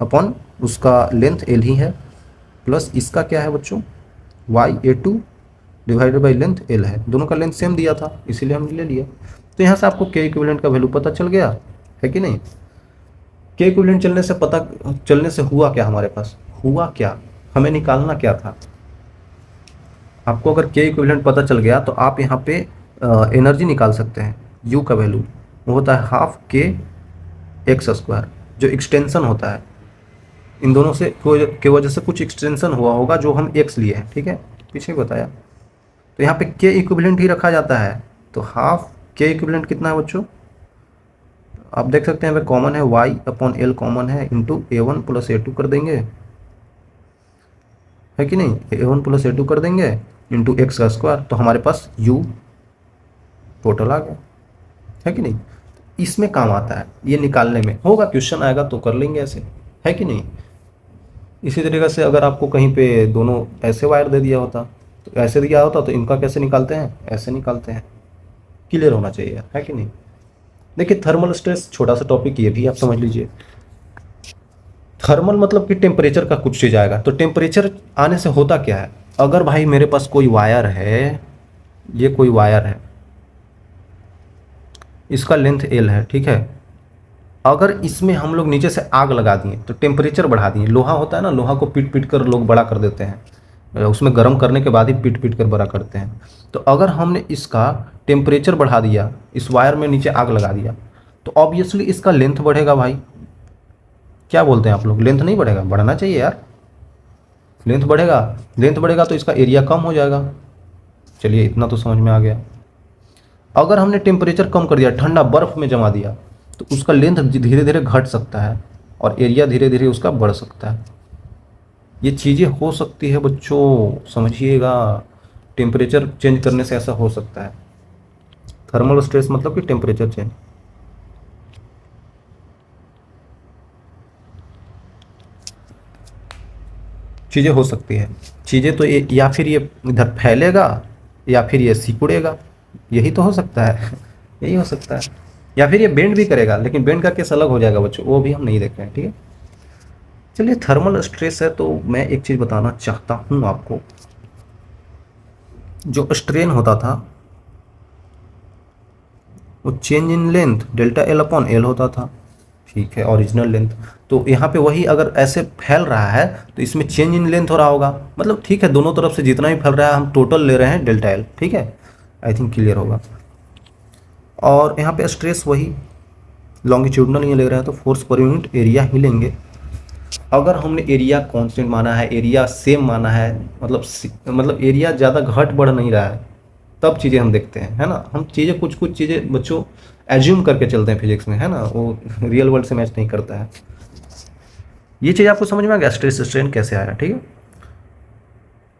अपॉन उसका लेंथ L ही है, प्लस इसका क्या है बच्चों, YA2 divided by length L है, दोनों का लेंथ सेम दिया था इसीलिए हमने ले लिया। तो यहाँ से आपको के इक्विवेलेंट का वैल्यू पता चल गया है कि नहीं। के इक्विवेलेंट चलने से हुआ क्या, हमारे पास हुआ क्या, हमें निकालना क्या था। आपको अगर के इक्विवेलेंट पता चल गया तो आप यहाँ पे एनर्जी निकाल सकते हैं। यू का वैल्यू वो होता है हाफ के एक्स स्क्वायर, जो एक्सटेंशन होता है इन दोनों से के वजह से कुछ एक्सटेंशन हुआ होगा जो हम एक्स लिए हैं, ठीक है, पीछे बताया। तो यहाँ पे के इक्विवेलेंट ही रखा जाता है, तो हाफ के इक्विवेलेंट कितना है बच्चों, आप देख सकते हैं कॉमन है, y अपॉन एल कॉमन है, इंटू A1 प्लस A2 कर देंगे, है कि नहीं, A1 प्लस A2 कर देंगे इंटू एक्स का स्क्वायर, तो हमारे पास u टोटल आ गया, है कि नहीं। इसमें काम आता है, ये निकालने में होगा, क्वेश्चन आएगा तो कर लेंगे ऐसे, है कि नहीं। इसी तरीके से अगर आपको कहीं पे दोनों ऐसे वायर दे दिया होता, तो ऐसे दिया होता तो इनका कैसे निकालते हैं, ऐसे निकालते हैं, क्लियर होना चाहिए, है कि नहीं। देखिए थर्मल स्ट्रेस छोटा सा टॉपिक, ये भी आप समझ लीजिए। थर्मल मतलब कि टेम्परेचर का कुछ चीज आएगा, तो टेम्परेचर आने से होता क्या है, अगर भाई मेरे पास कोई वायर है, ये कोई वायर है, इसका लेंथ L है, ठीक है, अगर इसमें हम लोग नीचे से आग लगा दिए तो टेम्परेचर बढ़ा दिए, लोहा होता है ना, लोहा को पीट पीट कर लोग बड़ा कर देते हैं, उसमें गर्म करने के बाद ही पीट पीट कर बड़ा करते हैं। तो अगर हमने इसका टेम्परेचर बढ़ा दिया, इस वायर में नीचे आग लगा दिया, तो ऑब्वियसली इसका लेंथ बढ़ेगा भाई। क्या बोलते हैं आप लोग, लेंथ नहीं बढ़ेगा, बढ़ना चाहिए यार, लेंथ बढ़ेगा, लेंथ बढ़ेगा तो इसका एरिया कम हो जाएगा। चलिए इतना तो समझ में आ गया। अगर हमने टेम्परेचर कम कर दिया, ठंडा बर्फ में जमा दिया, तो उसका लेंथ धीरे धीरे घट सकता है और एरिया धीरे धीरे उसका बढ़ सकता है। ये चीज़ें हो सकती है बच्चों, समझिएगा, टेम्परेचर चेंज करने से ऐसा हो सकता है। थर्मल स्ट्रेस मतलब कि टेम्परेचर चेंज। चीज़ें हो सकती है, चीज़ें तो ये या फिर ये इधर फैलेगा या फिर ये सिकुड़ेगा, यही तो हो सकता है यही हो सकता है, या फिर ये बेंड भी करेगा, लेकिन बेंड का केस अलग हो जाएगा बच्चों, वो भी हम नहीं देख रहे हैं, ठीक है। चलिए थर्मल स्ट्रेस है तो मैं एक चीज़ बताना चाहता हूँ आपको, जो स्ट्रेन होता था वो change in length delta L upon L होता था, ठीक है, ओरिजिनल लेंथ। तो यहाँ पे वही अगर ऐसे फैल रहा है तो इसमें चेंज इन लेंथ हो रहा होगा, मतलब ठीक है, दोनों तरफ से जितना भी फैल रहा है हम टोटल ले रहे हैं डेल्टा L, ठीक है, आई थिंक क्लियर होगा। और यहाँ पे स्ट्रेस वही लॉन्गिट्यूडनल ही ले रहे हैं तो फोर्स पर यूनिट एरिया ही लेंगे। अगर हमने एरिया कांस्टेंट माना है, एरिया सेम माना है, मतलब एरिया ज़्यादा घट बढ़ नहीं रहा है, तब चीज़ें हम देखते हैं, है ना। हम चीज़ें कुछ कुछ चीज़ें बच्चों एज्यूम करके चलते हैं फिजिक्स में, है ना, वो रियल वर्ल्ड से मैच नहीं करता है। ये चीज़ आपको समझ में आ गया, स्ट्रेस स्ट्रेन कैसे आया, ठीक है।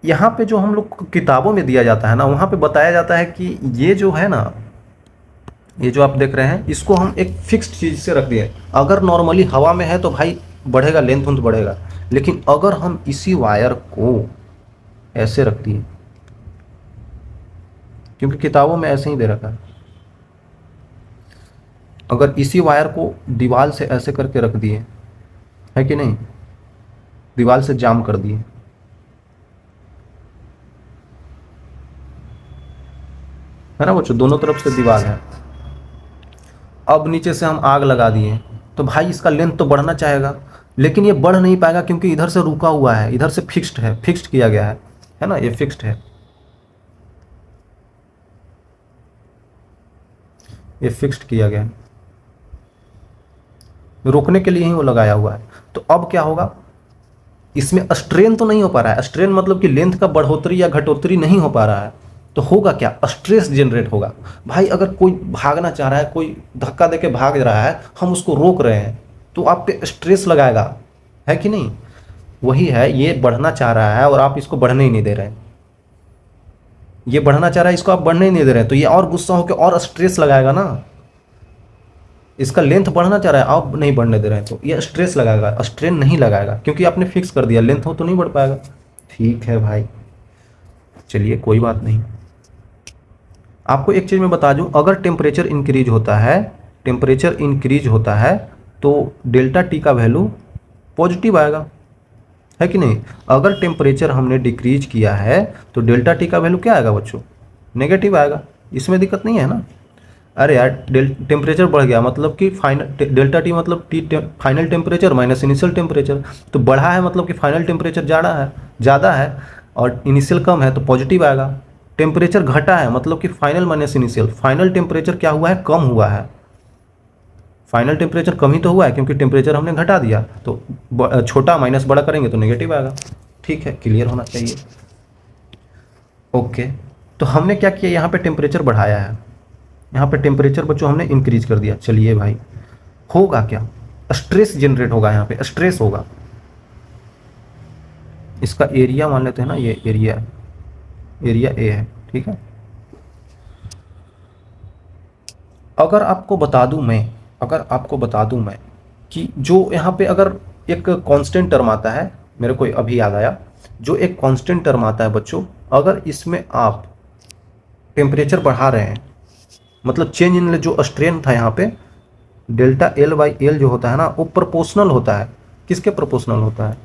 यहाँ पे जो हम लोग किताबों में दिया जाता है ना, वहाँ पे बताया जाता है कि ये जो है ना, ये जो आप देख रहे हैं, इसको हम एक फिक्स्ड चीज़ से रख दिए। अगर नॉर्मली हवा में है तो भाई बढ़ेगा, लेंथ उंथ बढ़ेगा, लेकिन अगर हम इसी वायर को ऐसे रख दिए, क्योंकि किताबों में ऐसे ही दे रखा है, अगर इसी वायर को दीवार से ऐसे करके रख दिए, है कि नहीं, दीवार से जाम कर दिए, है ना बच्चों, दोनों तरफ से दीवार है, अब नीचे से हम आग लगा दिए, तो भाई इसका लेंथ तो बढ़ना चाहेगा, लेकिन ये बढ़ नहीं पाएगा क्योंकि इधर से रुका हुआ है, इधर से फिक्स्ड है, फिक्स्ड किया गया है ना, ये फिक्स्ड है, ये फिक्स्ड किया गया है, रोकने के लिए ही वो लगाया हुआ है। तो अब क्या होगा, इसमें स्ट्रेन तो नहीं हो पा रहा है, स्ट्रेन मतलब कि लेंथ का बढ़ोतरी या घटोतरी नहीं हो पा रहा है, तो होगा क्या, स्ट्रेस जनरेट होगा। भाई अगर कोई भागना चाह रहा है, कोई धक्का देके भाग रहा है, हम उसको रोक रहे हैं, तो आप पे स्ट्रेस लगाएगा, है कि नहीं। वही है, ये बढ़ना चाह रहा है और आप इसको बढ़ने ही नहीं दे रहे हैं, ये बढ़ना चाह रहा है, इसको आप बढ़ने ही नहीं दे रहे हैं, तो ये और गुस्सा होकर और स्ट्रेस लगाएगा ना। इसका लेंथ बढ़ना चाह रहा है, आप नहीं बढ़ने दे रहे हैं, तो ये स्ट्रेस लगाएगा, स्ट्रेन नहीं लगाएगा, क्योंकि आपने फिक्स कर दिया, लेंथ हो तो नहीं बढ़ पाएगा। ठीक है भाई, चलिए कोई बात नहीं। आपको एक चीज़ मैं बता दूं, अगर टेम्परेचर इंक्रीज होता है, टेम्परेचर इंक्रीज होता है तो डेल्टा टी का वैल्यू पॉजिटिव आएगा, है कि नहीं। अगर टेम्परेचर हमने डिक्रीज किया है तो डेल्टा टी का वैल्यू क्या आएगा बच्चों, नेगेटिव आएगा। इसमें दिक्कत नहीं है ना। अरे यार, टेम्परेचर बढ़ गया मतलब कि फाइनल डेल्टा टी मतलब T final temperature minus initial temperature, तो बढ़ा है मतलब कि फाइनल टेम्परेचर ज़्यादा है और इनिशियल कम है तो पॉजिटिव आएगा। टेम्परेचर घटा है मतलब कि final minus initial, final temperature क्या हुआ है, कम हुआ है। फाइनल टेम्परेचर कम ही तो हुआ है क्योंकि टेम्परेचर हमने घटा दिया, तो छोटा माइनस बड़ा करेंगे तो नेगेटिव आएगा। ठीक है, क्लियर होना चाहिए। ओके, तो हमने क्या किया, यहाँ पे टेम्परेचर बढ़ाया है, यहाँ पे टेम्परेचर बच्चों हमने इंक्रीज कर दिया। चलिए भाई, होगा क्या, स्ट्रेस जनरेट होगा, यहाँ पे स्ट्रेस होगा। इसका एरिया मान लेते हैं ना, ये एरिया, एरिया ए है, ठीक है। अगर आपको बता दूं मैं, अगर आपको बता दूं मैं कि जो यहाँ पे अगर एक कांस्टेंट टर्म आता है, मेरे को अभी याद आया, जो एक कांस्टेंट टर्म आता है बच्चों, अगर इसमें आप टेम्परेचर बढ़ा रहे हैं, मतलब चेंज इन जो स्ट्रेन था यहाँ पे, डेल्टा एल बाई एल जो होता है ना, वो प्रोपोर्शनल होता है। किसके प्रोपोर्शनल होता है,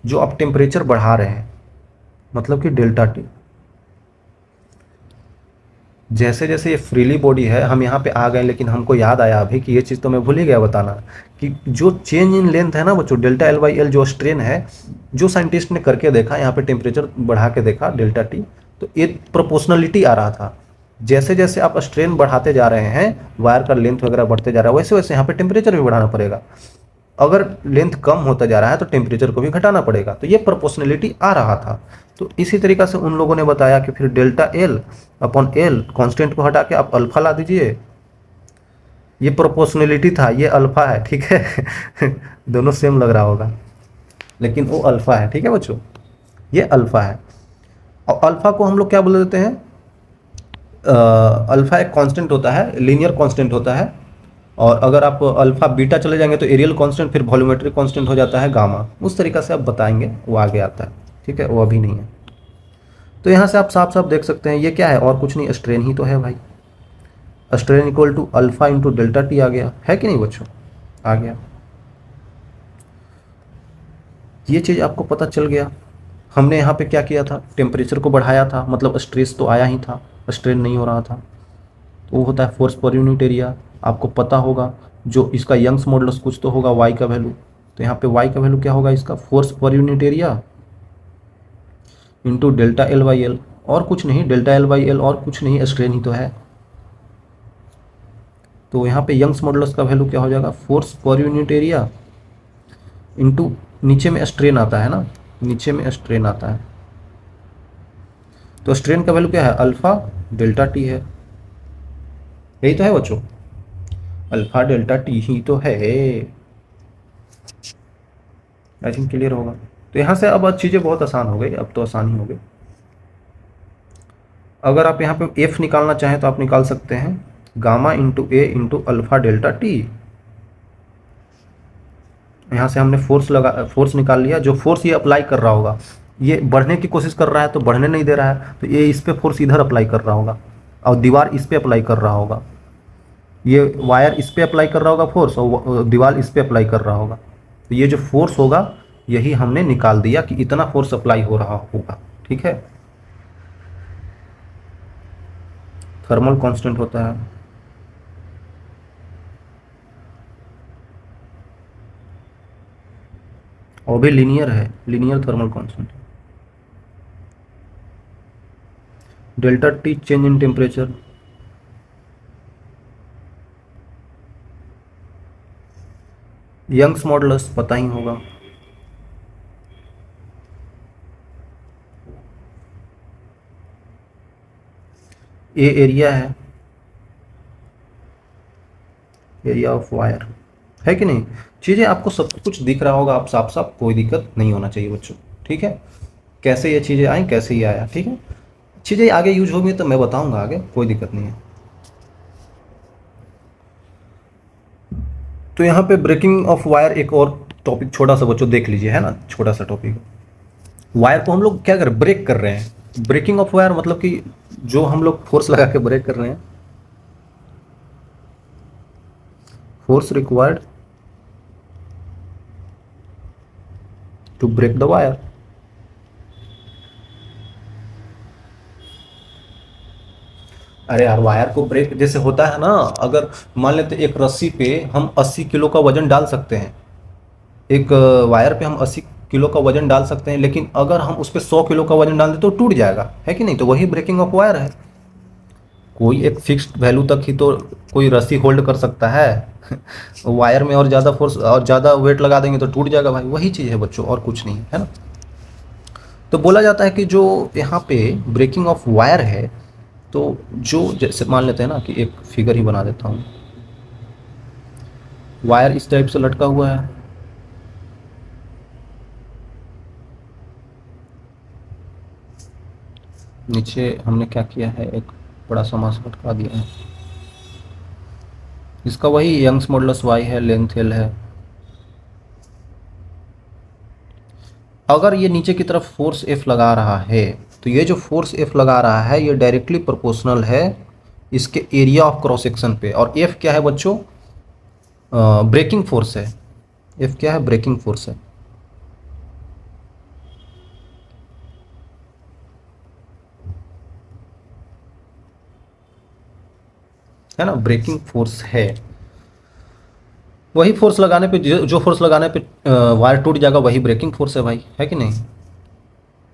जो आप टेम्परेचर बढ़ा रहे हैं, मतलब कि डेल्टा टी। जैसे जैसे ये फ्रीली बॉडी है, हम यहाँ पे आ गए, लेकिन हमको याद आया अभी कि ये चीज़ तो मैं भूल ही गया बताना, कि जो चेंज इन लेंथ है ना बच्चों, डेल्टा एल बाई एल जो स्ट्रेन है, जो साइंटिस्ट ने करके देखा, यहाँ पे टेम्परेचर बढ़ा के देखा डेल्टा टी, तो ये प्रोपोर्शनलिटी आ रहा था। जैसे जैसे आप स्ट्रेन बढ़ाते जा रहे हैं, वायर का लेंथ वगैरह बढ़ते जा रहा है, वैसे वैसे यहाँ पे टेम्परेचर भी बढ़ाना पड़ेगा। अगर लेंथ कम होता जा रहा है तो टेम्परेचर को भी घटाना पड़ेगा, तो ये प्रोपोर्शनलिटी आ रहा था। तो इसी तरीक़ा से उन लोगों ने बताया कि फिर delta L upon L constant को हटा के आप अल्फा ला दीजिए, ये प्रोपोर्शनलिटी था, ये अल्फा है, ठीक है। दोनों सेम लग रहा होगा, लेकिन वो अल्फा है, ठीक है बच्चों, ये अल्फा है। और अल्फा को हम लोग क्या बोल देते हैं, अल्फा एक कांस्टेंट होता है, लीनियर कांस्टेंट होता है। और अगर आप अल्फा बीटा चले जाएंगे तो एरियल कांस्टेंट, फिर वॉल्यूमेट्रिक कांस्टेंट हो जाता है गामा। उस तरीक़ा से आप बताएंगे, वो आगे आता है, ठीक है, वो अभी नहीं है। तो यहाँ से आप साफ साफ देख सकते हैं ये क्या है, और कुछ नहीं, स्ट्रेन ही तो है भाई। Strain equal to alpha into delta T आ गया, है कि नहीं बच्चों, आ गया। ये चीज़ आपको पता चल गया। हमने यहाँ पे क्या किया था, टेम्परेचर को बढ़ाया था, मतलब स्ट्रेस तो आया ही था, स्ट्रेन नहीं हो रहा था, तो वो होता है फोर्स पर यूनिट एरिया। आपको पता होगा जो इसका यंग्स मॉडुलस कुछ तो होगा, वाई का वैल्यू, तो यहाँ पे वाई का वैल्यू क्या होगा, इसका फोर्स पर unit area into delta L by L, और कुछ नहीं, डेल्टा एल बाई एल और कुछ नहीं, स्ट्रेन ही तो है। तो यहाँ पे यंग्स मॉडुलस का वैल्यू क्या हो जाएगा, फोर्स पर यूनिट एरिया इंटू, नीचे में स्ट्रेन आता है ना, नीचे में स्ट्रेन आता है, तो स्ट्रेन का वैल्यू क्या है, अल्फा डेल्टा टी है, यही तो है बच्चों, अल्फा डेल्टा टी ही तो है। आई थिंक क्लियर होगा। तो यहाँ से अब चीज़ें बहुत आसान हो गई, अब तो आसान ही हो गई। अगर आप यहाँ पे एफ निकालना चाहें तो आप निकाल सकते हैं, गामा इंटू ए इंटू अल्फा डेल्टा टी। यहाँ से हमने फोर्स निकाल लिया, जो फोर्स ये अप्लाई कर रहा होगा, ये बढ़ने की कोशिश कर रहा है तो बढ़ने नहीं दे रहा है, तो ये इस पे फोर्स इधर अप्लाई कर रहा होगा, और दीवार इस पे अप्लाई कर रहा होगा, ये वायर इस पे अप्लाई कर रहा होगा फोर्स, और दीवार इस पे अप्लाई कर रहा होगा। तो ये जो फोर्स होगा, यही हमने निकाल दिया कि इतना फोर्स अप्लाई हो रहा होगा, ठीक है। थर्मल कांस्टेंट होता है, और भी लीनियर है, linear thermal constant. Delta T change in temperature, Young's modulus पता ही होगा। ये एरिया है, एरिया ऑफ वायर, है कि नहीं। चीज़ें आपको सब कुछ दिख रहा होगा, आप साफ साफ, कोई दिक्कत नहीं होना चाहिए बच्चों, ठीक है। कैसे ये चीज़ें आई, कैसे ये आया, ठीक है। चीज़ें आगे यूज होंगी तो मैं बताऊंगा आगे, कोई दिक्कत नहीं है। तो यहाँ पे ब्रेकिंग ऑफ वायर एक और टॉपिक छोटा सा बच्चों देख लीजिए, है ना, छोटा सा टॉपिक। वायर को हम लोग क्या कर ब्रेक कर रहे हैं। ब्रेकिंग ऑफ वायर मतलब कि जो हम लोग फोर्स लगा के ब्रेक कर रहे हैं, force required to break the wire. अरे यार, वायर को ब्रेक जैसे होता है ना, अगर मान लेते एक रस्सी पे हम 80 किलो का वजन डाल सकते हैं, एक वायर पे हम 80 किलो का वजन डाल सकते हैं, लेकिन अगर हम उस पर 100 किलो का वजन डाल दें तो टूट जाएगा, है कि नहीं। तो वही ब्रेकिंग ऑफ वायर है। कोई एक फिक्स्ड वैल्यू तक ही तो कोई रस्सी होल्ड कर सकता है। वायर में और ज़्यादा फोर्स और ज़्यादा वेट लगा देंगे तो टूट जाएगा भाई, वही चीज़ है बच्चों, और कुछ नहीं है ना। तो बोला जाता है कि जो यहाँ पे ब्रेकिंग ऑफ वायर है, तो जो जैसे मान लेते हैं ना कि एक फिगर ही बना देता हूँ। वायर इस टाइप से लटका हुआ है, नीचे हमने क्या किया है, एक बड़ा सा मास लटका दिया है। इसका वही यंग्स मॉडुलस वाई है, लेंथ एल है। अगर ये नीचे की तरफ फोर्स एफ लगा रहा है, तो ये जो फोर्स एफ लगा रहा है ये डायरेक्टली प्रोपोर्शनल है इसके एरिया ऑफ क्रॉस सेक्शन पे। और एफ क्या है बच्चों, ब्रेकिंग फोर्स है। एफ क्या है, ब्रेकिंग फोर्स है ना, ब्रेकिंग फोर्स है। वही फोर्स लगाने पे जो फोर्स लगाने पे वायर टूट जाएगा, वही ब्रेकिंग फोर्स है भाई, है कि नहीं।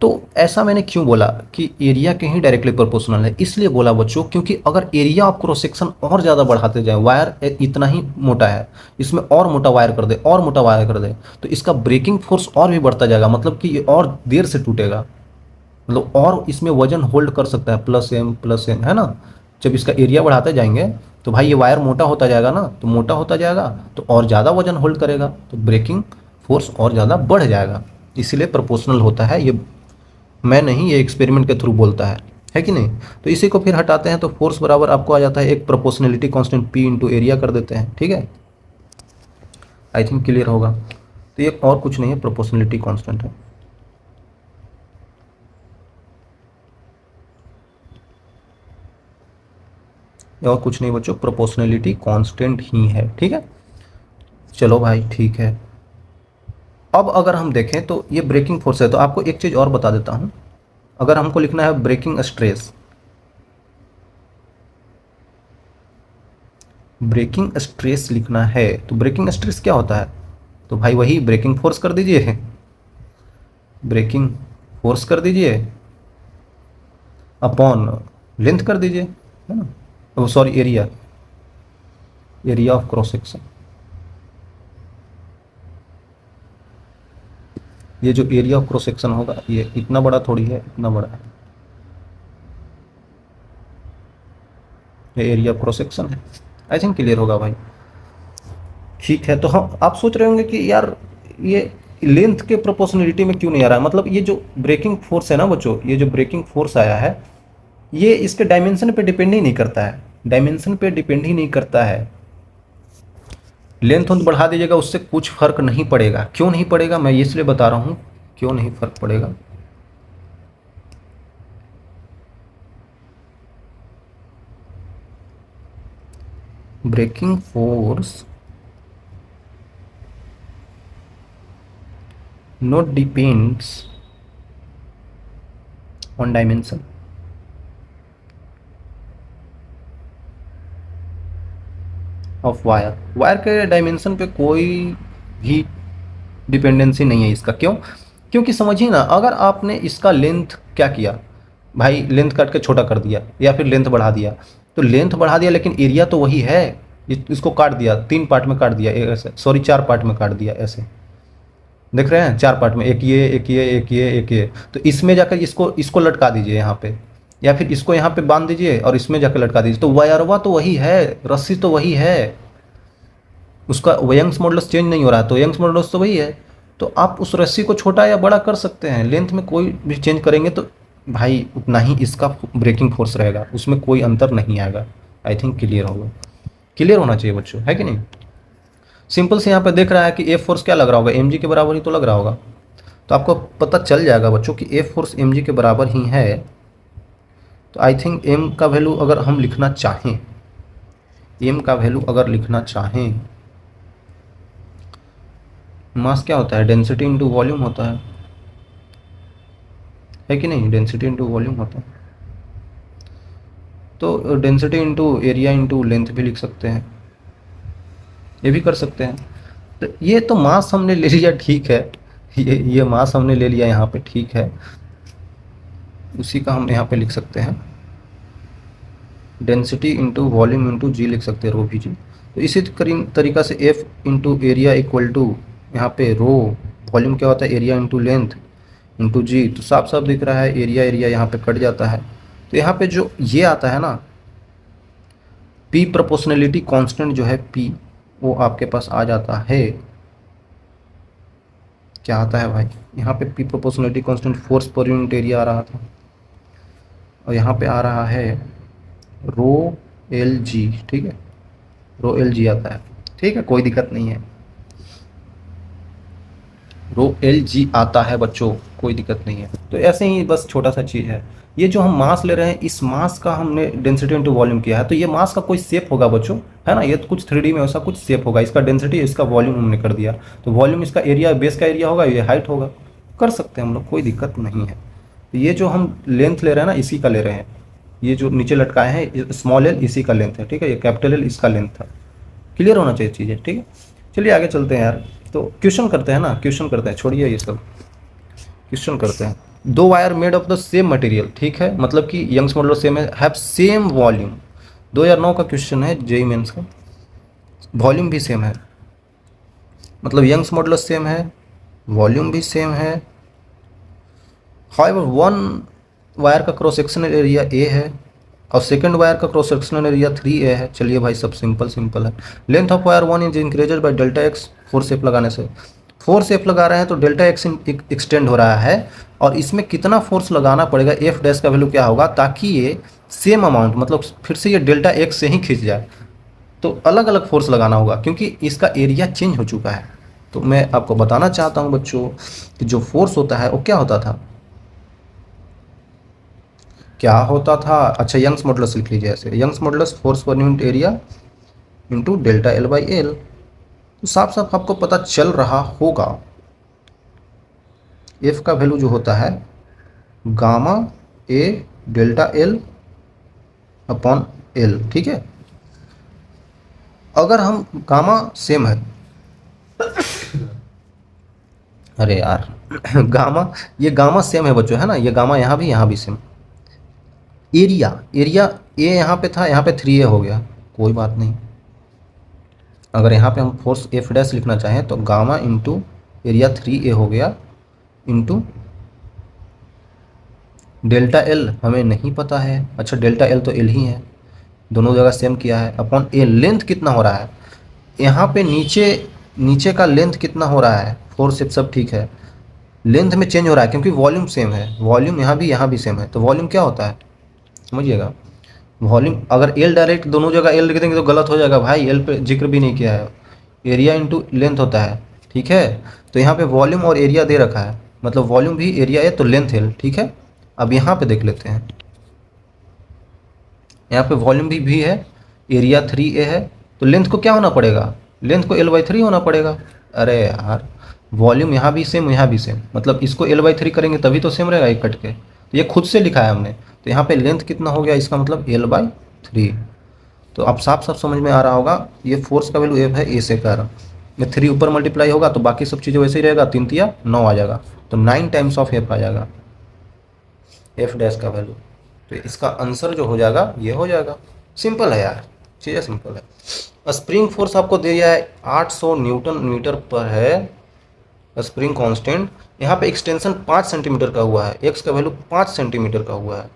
तो ऐसा मैंने क्यों बोला कि एरिया के ही डायरेक्टली प्रोपोर्शनल है, इसलिए बोला बच्चों क्योंकि अगर एरिया ऑफ क्रॉस सेक्शन और ज़्यादा बढ़ाते जाए, वायर इतना ही मोटा है, इसमें और मोटा वायर कर दे, और मोटा वायर कर दे, तो इसका ब्रेकिंग फोर्स और भी बढ़ता जाएगा, मतलब कि ये और देर से टूटेगा, मतलब और इसमें वजन होल्ड कर सकता है, प्लस एम, है ना। जब इसका एरिया बढ़ाते जाएंगे तो भाई ये वायर मोटा होता जाएगा ना, तो मोटा होता जाएगा तो और ज़्यादा वजन होल्ड करेगा, तो ब्रेकिंग फोर्स और ज़्यादा बढ़ जाएगा, इसीलिए प्रोपोर्शनल होता है ये। मैं नहीं, ये एक्सपेरिमेंट के थ्रू बोलता है कि नहीं। तो इसी को फिर हटाते हैं तो फोर्स बराबर आपको आ जाता है एक proportionality constant P into area कर देते हैं, ठीक है। आई थिंक क्लियर होगा। तो ये और कुछ नहीं है, प्रोपोर्शनलिटी कांस्टेंट है। ये और कुछ नहीं बच्चों, प्रोपोर्शनलिटी कांस्टेंट ही है, ठीक है। चलो भाई ठीक है। अब अगर हम देखें तो ये ब्रेकिंग फोर्स है, तो आपको एक चीज़ और बता देता हूँ। अगर हमको लिखना है ब्रेकिंग स्ट्रेस, ब्रेकिंग स्ट्रेस लिखना है, तो ब्रेकिंग स्ट्रेस क्या होता है, तो भाई वही ब्रेकिंग फोर्स कर दीजिए, ब्रेकिंग फोर्स कर दीजिए अपॉन लेंथ कर दीजिए, है ना। Oh sorry, area, area of cross section. ये जो एरिया ऑफ क्रॉस सेक्शन होगा ये इतना बड़ा थोड़ी है, इतना बड़ा है, ये एरिया ऑफ क्रॉस सेक्शन है। आई थिंक क्लियर होगा भाई। ठीक है, तो हम आप सोच रहे होंगे कि यार ये लेंथ के प्रोपोर्शनलिटी में क्यों नहीं आ रहा है, मतलब ये जो ब्रेकिंग फोर्स है ना बच्चों, ये जो ब्रेकिंग फोर्स आया है ये इसके डायमेंशन पे डिपेंड ही नहीं करता है, डायमेंशन पे डिपेंड ही नहीं करता है। लेंथ उंथ बढ़ा दीजिएगा उससे कुछ फर्क नहीं पड़ेगा। क्यों नहीं पड़ेगा, मैं इसलिए बता रहा हूँ क्यों नहीं फर्क पड़ेगा। Breaking force not depends on dimension। Of wire, wire के डायमेंशन पे कोई भी डिपेंडेंसी नहीं है इसका। क्यों? क्योंकि समझिए ना, अगर आपने इसका लेंथ क्या किया भाई, लेंथ काट के छोटा कर दिया या फिर लेंथ बढ़ा दिया, तो लेंथ बढ़ा दिया लेकिन एरिया तो वही है। इसको काट दिया, 3 पार्ट में काट दिया, ऐसे सॉरी 4 पार्ट में काट दिया, ऐसे देख रहे हैं 4 पार्ट में, एक ये एक ये एक ये एक ये, तो इसमें जाकर इसको इसको लटका दीजिए यहाँ पे, या फिर इसको यहाँ पे बांध दीजिए और इसमें जाकर लटका दीजिए, तो वायरवा तो वही है, रस्सी तो वही है, उसका यंग्स मॉडुलस चेंज नहीं हो रहा है, तो यंग्स मॉडुलस तो वही है। तो आप उस रस्सी को छोटा या बड़ा कर सकते हैं, लेंथ में कोई भी चेंज करेंगे तो भाई उतना ही इसका ब्रेकिंग फोर्स रहेगा, उसमें कोई अंतर नहीं आएगा। आई थिंक क्लियर होगा, क्लियर होना चाहिए बच्चों, है कि नहीं? सिंपल से यहाँ पे देख रहा है कि एफ फोर्स क्या लग रहा होगा, एम जी के बराबर ही तो लग रहा होगा, तो आपको पता चल जाएगा बच्चों कि एफ फोर्स एम जी के बराबर ही है। तो आई थिंक एम का वैल्यू अगर हम लिखना चाहें, एम का वैल्यू अगर लिखना चाहें, मास क्या होता है, डेंसिटी इंटू वॉल्यूम होता है कि नहीं? डेंसिटी इंटू वॉल्यूम होता है, तो density into area into length भी लिख सकते हैं, ये भी कर सकते हैं। तो ये तो मास हमने ले लिया, ठीक है, ये मास हमने ले लिया यहाँ पे, ठीक है, उसी का हम यहाँ पे लिख सकते हैं, डेंसिटी इंटू वॉल्यूम इंटू जी लिख सकते हैं, रो भी जी। तो इसी तरीका से F into area equal to यहाँ पे रो, वॉल्यूम क्या होता है, area into length into G. तो साफ साफ दिख रहा है, एरिया एरिया यहाँ पे कट जाता है, तो यहाँ पे जो ये आता है ना, पी प्रोपोर्शनलिटी कांस्टेंट जो है पी, वो आपके पास आ जाता है, क्या आता है भाई, यहाँ पे पी प्रोपोर्शनलिटी कांस्टेंट फोर्स पर यूनिट एरिया आ रहा था, और यहाँ पे आ रहा है रो एल जी, ठीक है, रो एल जी आता है, ठीक है, कोई दिक्कत नहीं है, रो एल जी आता है बच्चों, कोई दिक्कत नहीं है। तो ऐसे ही बस छोटा सा चीज़ है, ये जो हम मास ले रहे हैं, इस मास का हमने डेंसिटी इंटू वॉल्यूम किया है, तो ये मास का कोई शेप होगा बच्चों, है ना, ये तो कुछ 3D में वैसा कुछ शेप होगा, इसका डेंसिटी इसका वॉल्यूम हमने कर दिया, तो वॉल्यूम इसका एरिया, बेस का एरिया होगा, ये हाइट होगा, कर सकते हैं हम लोग, कोई दिक्कत नहीं है। तो ये जो हम लेंथ ले रहे हैं ना, इसी का ले रहे हैं, ये जो नीचे लटकाए हैं स्मॉल एल इसी का लेंथ है, ठीक है, ये कैपिटल एल इसका लेंथ था, क्लियर होना चाहिए चीज़ें, ठीक है। चलिए आगे चलते हैं यार, तो क्वेश्चन करते हैं ना, क्वेश्चन करते हैं, छोड़िए ये सब, क्वेश्चन करते हैं। 2 wire made of the same material, ठीक है, मतलब कि यंग्स मॉडुलस सेम है, हैव सेम वॉल्यूम, 2009 का क्वेश्चन है जेईई मेंस का, वॉल्यूम भी सेम है, मतलब यंग्स मॉडुलस सेम है, वॉल्यूम भी सेम है। हाउएवर वन वायर का क्रॉस सेक्शनल एरिया ए है और सेकंड वायर का क्रॉस सेक्शनल एरिया 3a है। चलिए भाई सब सिंपल है। Length of wire 1 is इंक्रीजेड by delta x, force F लगाने से, फोर्स एफ लगा रहे हैं तो डेल्टा एक्स एक्सटेंड हो रहा है, और इसमें कितना फोर्स लगाना पड़ेगा, एफ डैश का वैल्यू क्या होगा, ताकि ये सेम अमाउंट, मतलब फिर से ये डेल्टा एक्स से ही खींच जाए, तो अलग अलग फोर्स लगाना होगा क्योंकि इसका एरिया चेंज हो चुका है। तो मैं आपको बताना चाहता हूँ बच्चों कि जो फोर्स होता है वो क्या होता था, क्या होता था, अच्छा यंग्स मॉडुलस लिख लीजिए ऐसे, यंग्स मॉडुलस फोर्स पर unit area into delta L by L. तो साफ साफ आपको पता चल रहा होगा, एफ का वैल्यू जो होता है गामा ए डेल्टा एल अपॉन एल, ठीक है। अगर हम गामा सेम है, अरे यार गामा, ये गामा सेम है बच्चों, है ना, ये गामा यहाँ भी सेम, एरिया एरिया ए यहाँ पे था, यहाँ पे 3a हो गया, कोई बात नहीं। अगर यहाँ पे हम फोर्स एफ डैश लिखना चाहें तो गामा इंटू एरिया 3a हो गया, इंटू डेल्टा एल हमें नहीं पता है, अच्छा डेल्टा एल तो एल ही है, दोनों जगह सेम किया है, अपॉन ए लेंथ कितना हो रहा है, यहाँ पे नीचे का लेंथ कितना हो रहा है, फोर्स एफ सब ठीक है, लेंथ में चेंज हो रहा है क्योंकि वॉल्यूम सेम है, वॉल्यूम यहाँ भी सेम है, तो वॉल्यूम क्या होता है समझिएगा, वॉल्यूम अगर एल डायरेक्ट दोनों जगह एल लिख देंगे तो गलत हो जाएगा भाई, एल पे जिक्र भी नहीं किया है, एरिया इंटू लेंथ होता है, ठीक है। तो यहाँ पे वॉल्यूम और एरिया दे रखा है, मतलब वॉल्यूम भी एरिया है तो लेंथ एल, ठीक है। अब यहाँ पे देख लेते हैं, यहाँ पे वॉल्यूम भी है, एरिया 3a है, तो लेंथ को क्या होना पड़ेगा, लेंथ को l/3 होना पड़ेगा। अरे यार वॉल्यूम यहाँ भी सेम, मतलब इसको l/3 करेंगे तभी तो सेम रहेगा, एक कट के, तो ये खुद से लिखा है हमने, तो यहाँ पे लेंथ कितना हो गया, इसका मतलब l/3। तो अब साफ समझ में आ रहा होगा, ये फोर्स का वैल्यू एफ है, ए से कर, ये 3 ऊपर मल्टीप्लाई होगा तो बाकी सब चीज़ें वैसे ही रहेगा, 3 तिया 9 आ जाएगा, तो 9 टाइम्स ऑफ एफ आ जाएगा, एफ डैश का वैल्यू। तो इसका आंसर जो हो जाएगा ये हो जाएगा। सिंपल है यार, चीज़ें सिंपल है। स्प्रिंग फोर्स आपको दिया है 800 न्यूटन मीटर पर है स्प्रिंग कांस्टेंट। यहाँ पे एक्सटेंशन 5 सेंटीमीटर का हुआ है, एक्स का वैल्यू 5 सेंटीमीटर का हुआ है,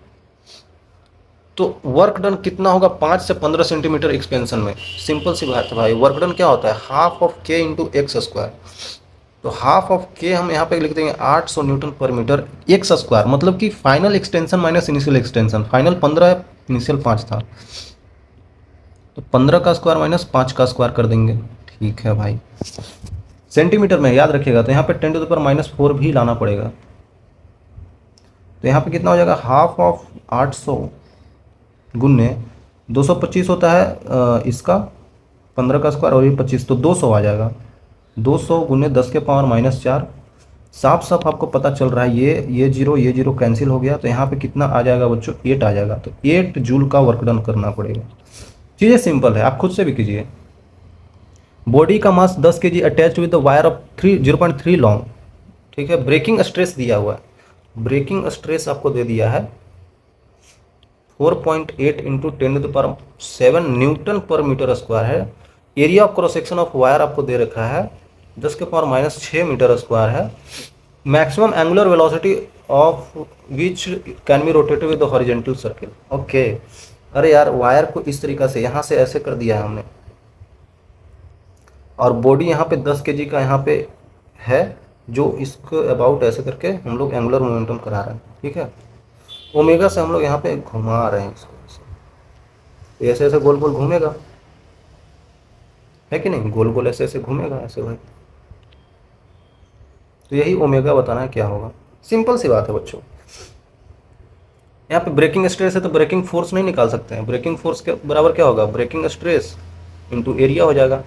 तो वर्क डन कितना होगा 5 से 15 सेंटीमीटर एक्सपेंशन में। सिंपल सी बात है भाई, वर्क डन क्या होता है हाफ ऑफ के इंटू एक्स स्क्वायर। तो हाफ ऑफ के हम यहाँ पे लिख देंगे 800 न्यूटन पर मीटर एक्स स्क्वायर, मतलब कि final extension minus initial extension. Final 15 है, इनिशियल 5 था, तो 15 का स्क्वायर माइनस 5 का स्क्वायर कर देंगे। ठीक है भाई, सेंटीमीटर में याद रखिएगा, तो यहाँ पे 10⁻⁻4 भी लाना पड़ेगा। तो यहाँ पे कितना हो जाएगा, हाफ ऑफ 800 गुन्ने 225 होता है इसका 15 का स्क्वायर और ये 25, तो 200 आ जाएगा। 200 गुन्ने 10 के पावर -4। साफ साफ आपको पता चल रहा है ये जीरो कैंसिल हो गया, तो यहाँ पे कितना आ जाएगा बच्चों, 8 आ जाएगा। तो 8 जूल का वर्क डन करना पड़ेगा। चीज़ें सिंपल है, आप खुद से भी कीजिए। बॉडी का मास 10 kg attached with the wire of 0.3 long. ठीक है, ब्रेकिंग स्ट्रेस दिया हुआ है, ब्रेकिंग स्ट्रेस आपको दे दिया है 4.8 इंटू 10⁻7 न्यूटन पर मीटर स्क्वायर है। Area of cross section of wire आपको दे रखा है 10 के पावर -6 मीटर स्क्वायर है। Maximum angular velocity of which can be rotated with the horizontal circle. Okay, अरे यार वायर को इस तरीक़ा से यहाँ से ऐसे कर दिया है हमने, और बॉडी यहाँ पे 10 kg का यहाँ पे है, जो इसको अबाउट ऐसे करके हम लोग एंगुलर मोमेंटम करा रहे हैं। ठीक है, ओमेगा से हम लोग यहाँ पे घुमा रहे हैं इसको, ऐसे ऐसे गोल गोल घूमेगा, है कि नहीं, गोल गोल ऐसे ऐसे घूमेगा ऐसे भाई। तो यही ओमेगा बताना है क्या होगा, सिंपल सी बात है बच्चों। यहाँ पे ब्रेकिंग स्ट्रेस है तो ब्रेकिंग फोर्स नहीं निकाल सकते हैं, ब्रेकिंग फोर्स के बराबर क्या होगा, ब्रेकिंग स्ट्रेस इंटू एरिया हो जाएगा।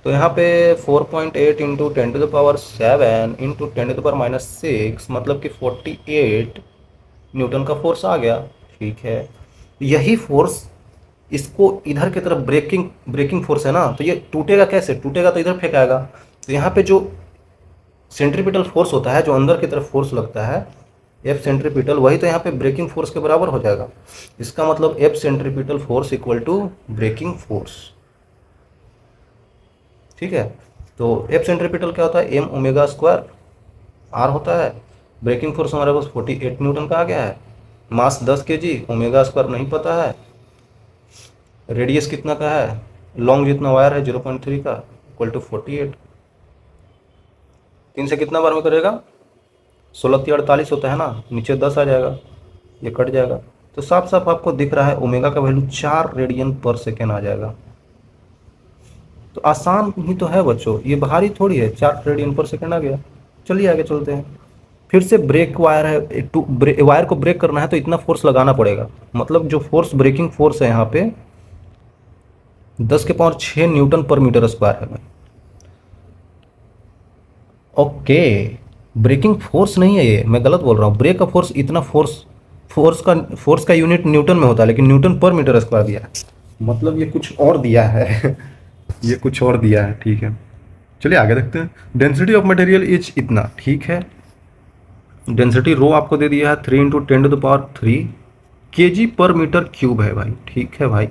तो यहाँ पे 4.8 इंटू 10⁻7 इंटू 10⁻6 मतलब कि 48 न्यूटन का फोर्स आ गया। ठीक है, यही फोर्स इसको इधर की तरफ ब्रेकिंग फोर्स है ना, तो ये टूटेगा कैसे, टूटेगा तो इधर फेंकाएगा। तो यहाँ पे जो सेंट्रीपिटल फोर्स होता है, जो अंदर की तरफ फोर्स लगता है एफ सेंट्रीपिटल, वही तो यहाँ पे ब्रेकिंग फोर्स के बराबर हो जाएगा। इसका मतलब F centripetal force equal to breaking force. ठीक है, तो एफ सेंट्रीपिटल क्या होता है, एम ओमेगा स्क्वायर आर होता है। ब्रेकिंग फोर्स हमारे पास 48 न्यूटन का आ गया है, मास 10 kg, ओमेगा स्क्वायर नहीं पता है, रेडियस कितना का है, लॉन्ग जितना वायर है 0.3 का इक्वल टू 48। 3 से कितना बार में करेगा, 16×3 = 48 होता है ना, नीचे 10 आ जाएगा, ये कट जाएगा। तो साफ साफ आपको दिख रहा है ओमेगा का वैल्यू 4 रेडियन पर सेकेंड आ जाएगा। तो आसान ही तो है बच्चों, ये भारी थोड़ी है, 4 रेडियन पर सेकेंड आ गया। चलिए आगे चलते हैं। फिर से ब्रेक वायर है, वायर को ब्रेक करना है तो इतना फोर्स लगाना पड़ेगा, मतलब जो फोर्स ब्रेकिंग फोर्स है यहाँ पे 10 के पावर 6 न्यूटन पर मीटर स्क्वायर है। ओके, ब्रेकिंग फोर्स नहीं है ये, मैं गलत बोल रहा हूँ। ब्रेक का फोर्स इतना फोर्स का यूनिट न्यूटन में होता है, लेकिन न्यूटन पर मीटर स्क्वायर दिया है, मतलब ये कुछ और दिया है ये कुछ और दिया है। ठीक है, चलिए आगे देखते हैं। डेंसिटी ऑफ मटेरियल इज इतना। ठीक है, डेंसिटी रो आपको दे दिया है 3 × 10⁻³ kg पर मीटर क्यूब है भाई। ठीक है भाई,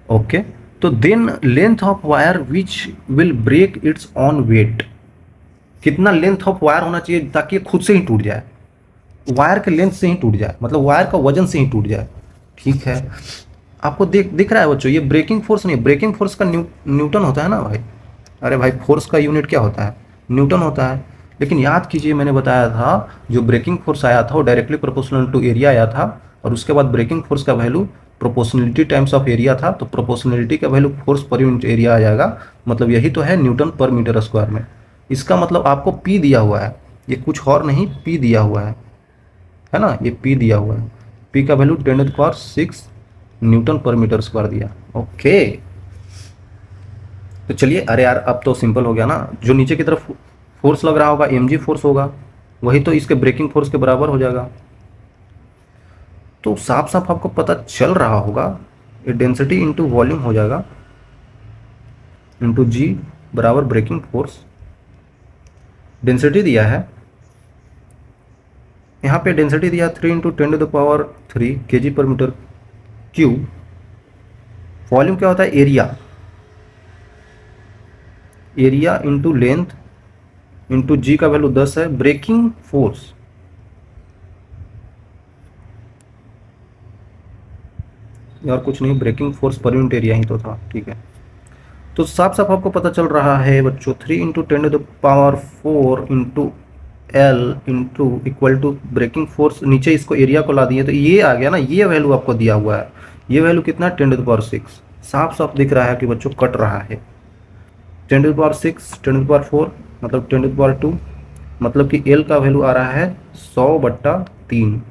ओके। तो then length of wire which will break its own weight. कितना लेंथ ऑफ वायर होना चाहिए ताकि खुद से ही टूट जाए, वायर के लेंथ से ही टूट जाए, मतलब वायर का वजन से ही टूट जाए। ठीक है, आपको दिख रहा है बच्चों, ये ब्रेकिंग फोर्स नहीं, ब्रेकिंग फोर्स का न्यूटन होता है ना भाई। अरे भाई, फोर्स का यूनिट क्या होता है, न्यूटन होता है। लेकिन याद कीजिए, मैंने बताया था जो ब्रेकिंग फोर्स आया था वो डायरेक्टली प्रोपोर्शनल टू एरिया आया था, और उसके बाद ब्रेकिंग फोर्स का value proportionality times of area था। तो प्रोपोर्शनलिटी का वैल्यू फोर्स पर यूनिट एरिया आ जाएगा, मतलब यही तो है न्यूटन पर मीटर स्क्वायर में। इसका मतलब आपको पी दिया हुआ है, ये कुछ और नहीं, पी दिया हुआ है ना, ये पी दिया हुआ है। पी का वैल्यू 10⁻6 न्यूटन पर मीटर स्क्वायर दिया। ओके, तो चलिए, अरे यार अब तो सिंपल हो गया ना, जो नीचे की तरफ फोर्स लग रहा होगा mg फोर्स होगा, वही तो इसके ब्रेकिंग फोर्स के बराबर हो जाएगा। तो साफ साफ आपको पता चल रहा होगा, ये डेंसिटी इंटू वॉल्यूम हो जाएगा, इंटू जी बराबर ब्रेकिंग फोर्स, डेंसिटी दिया है, यहाँ पे डेंसिटी दिया 3 × 10⁻³ kg/m³। वॉल्यूम क्या होता है, area, area into length into g का वैल्यू 10 है, ब्रेकिंग फोर्स और कुछ नहीं, ब्रेकिंग फोर्स पर यूनिट एरिया ही तो था, ठीक है। तो साफ साफ आपको पता चल रहा है बच्चों 3 × 10⁻⁴ into L into equal to breaking force, नीचे इसको एरिया को ला दिए तो ये आ गया ना, ये वैल्यू आपको दिया हुआ है, ये वैल्यू कितना 10⁻⁶। साफ साफ दिख रहा है कि बच्चों कट रहा है, 10⁻⁶, 10⁻⁴, मतलब 10⁻², मतलब कि एल का वैल्यू आ रहा है 100/3,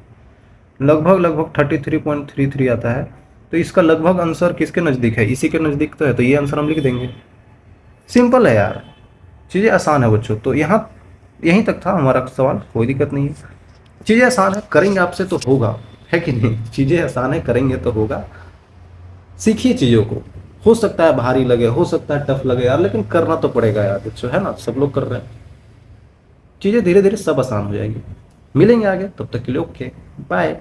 लगभग लगभग 33.33 आता है। तो इसका लगभग आंसर किसके नज़दीक है, इसी के नज़दीक तो है, तो ये आंसर हम लिख देंगे। सिंपल है यार, चीज़ें आसान है बच्चों। तो यहाँ यहीं तक था हमारा सवाल, कोई दिक्कत नहीं है, चीज़ें आसान है, करेंगे आपसे तो होगा, है कि नहीं, चीज़ें आसान है, करेंगे तो होगा। सीखिए चीज़ों को, हो सकता है भारी लगे, हो सकता है टफ लगे यार, लेकिन करना तो पड़ेगा यार बच्चों, है ना, सब लोग कर रहे हैं, चीज़ें धीरे धीरे सब आसान हो जाएगी। मिलेंगे आगे, तब तक के लिए ओके बाय।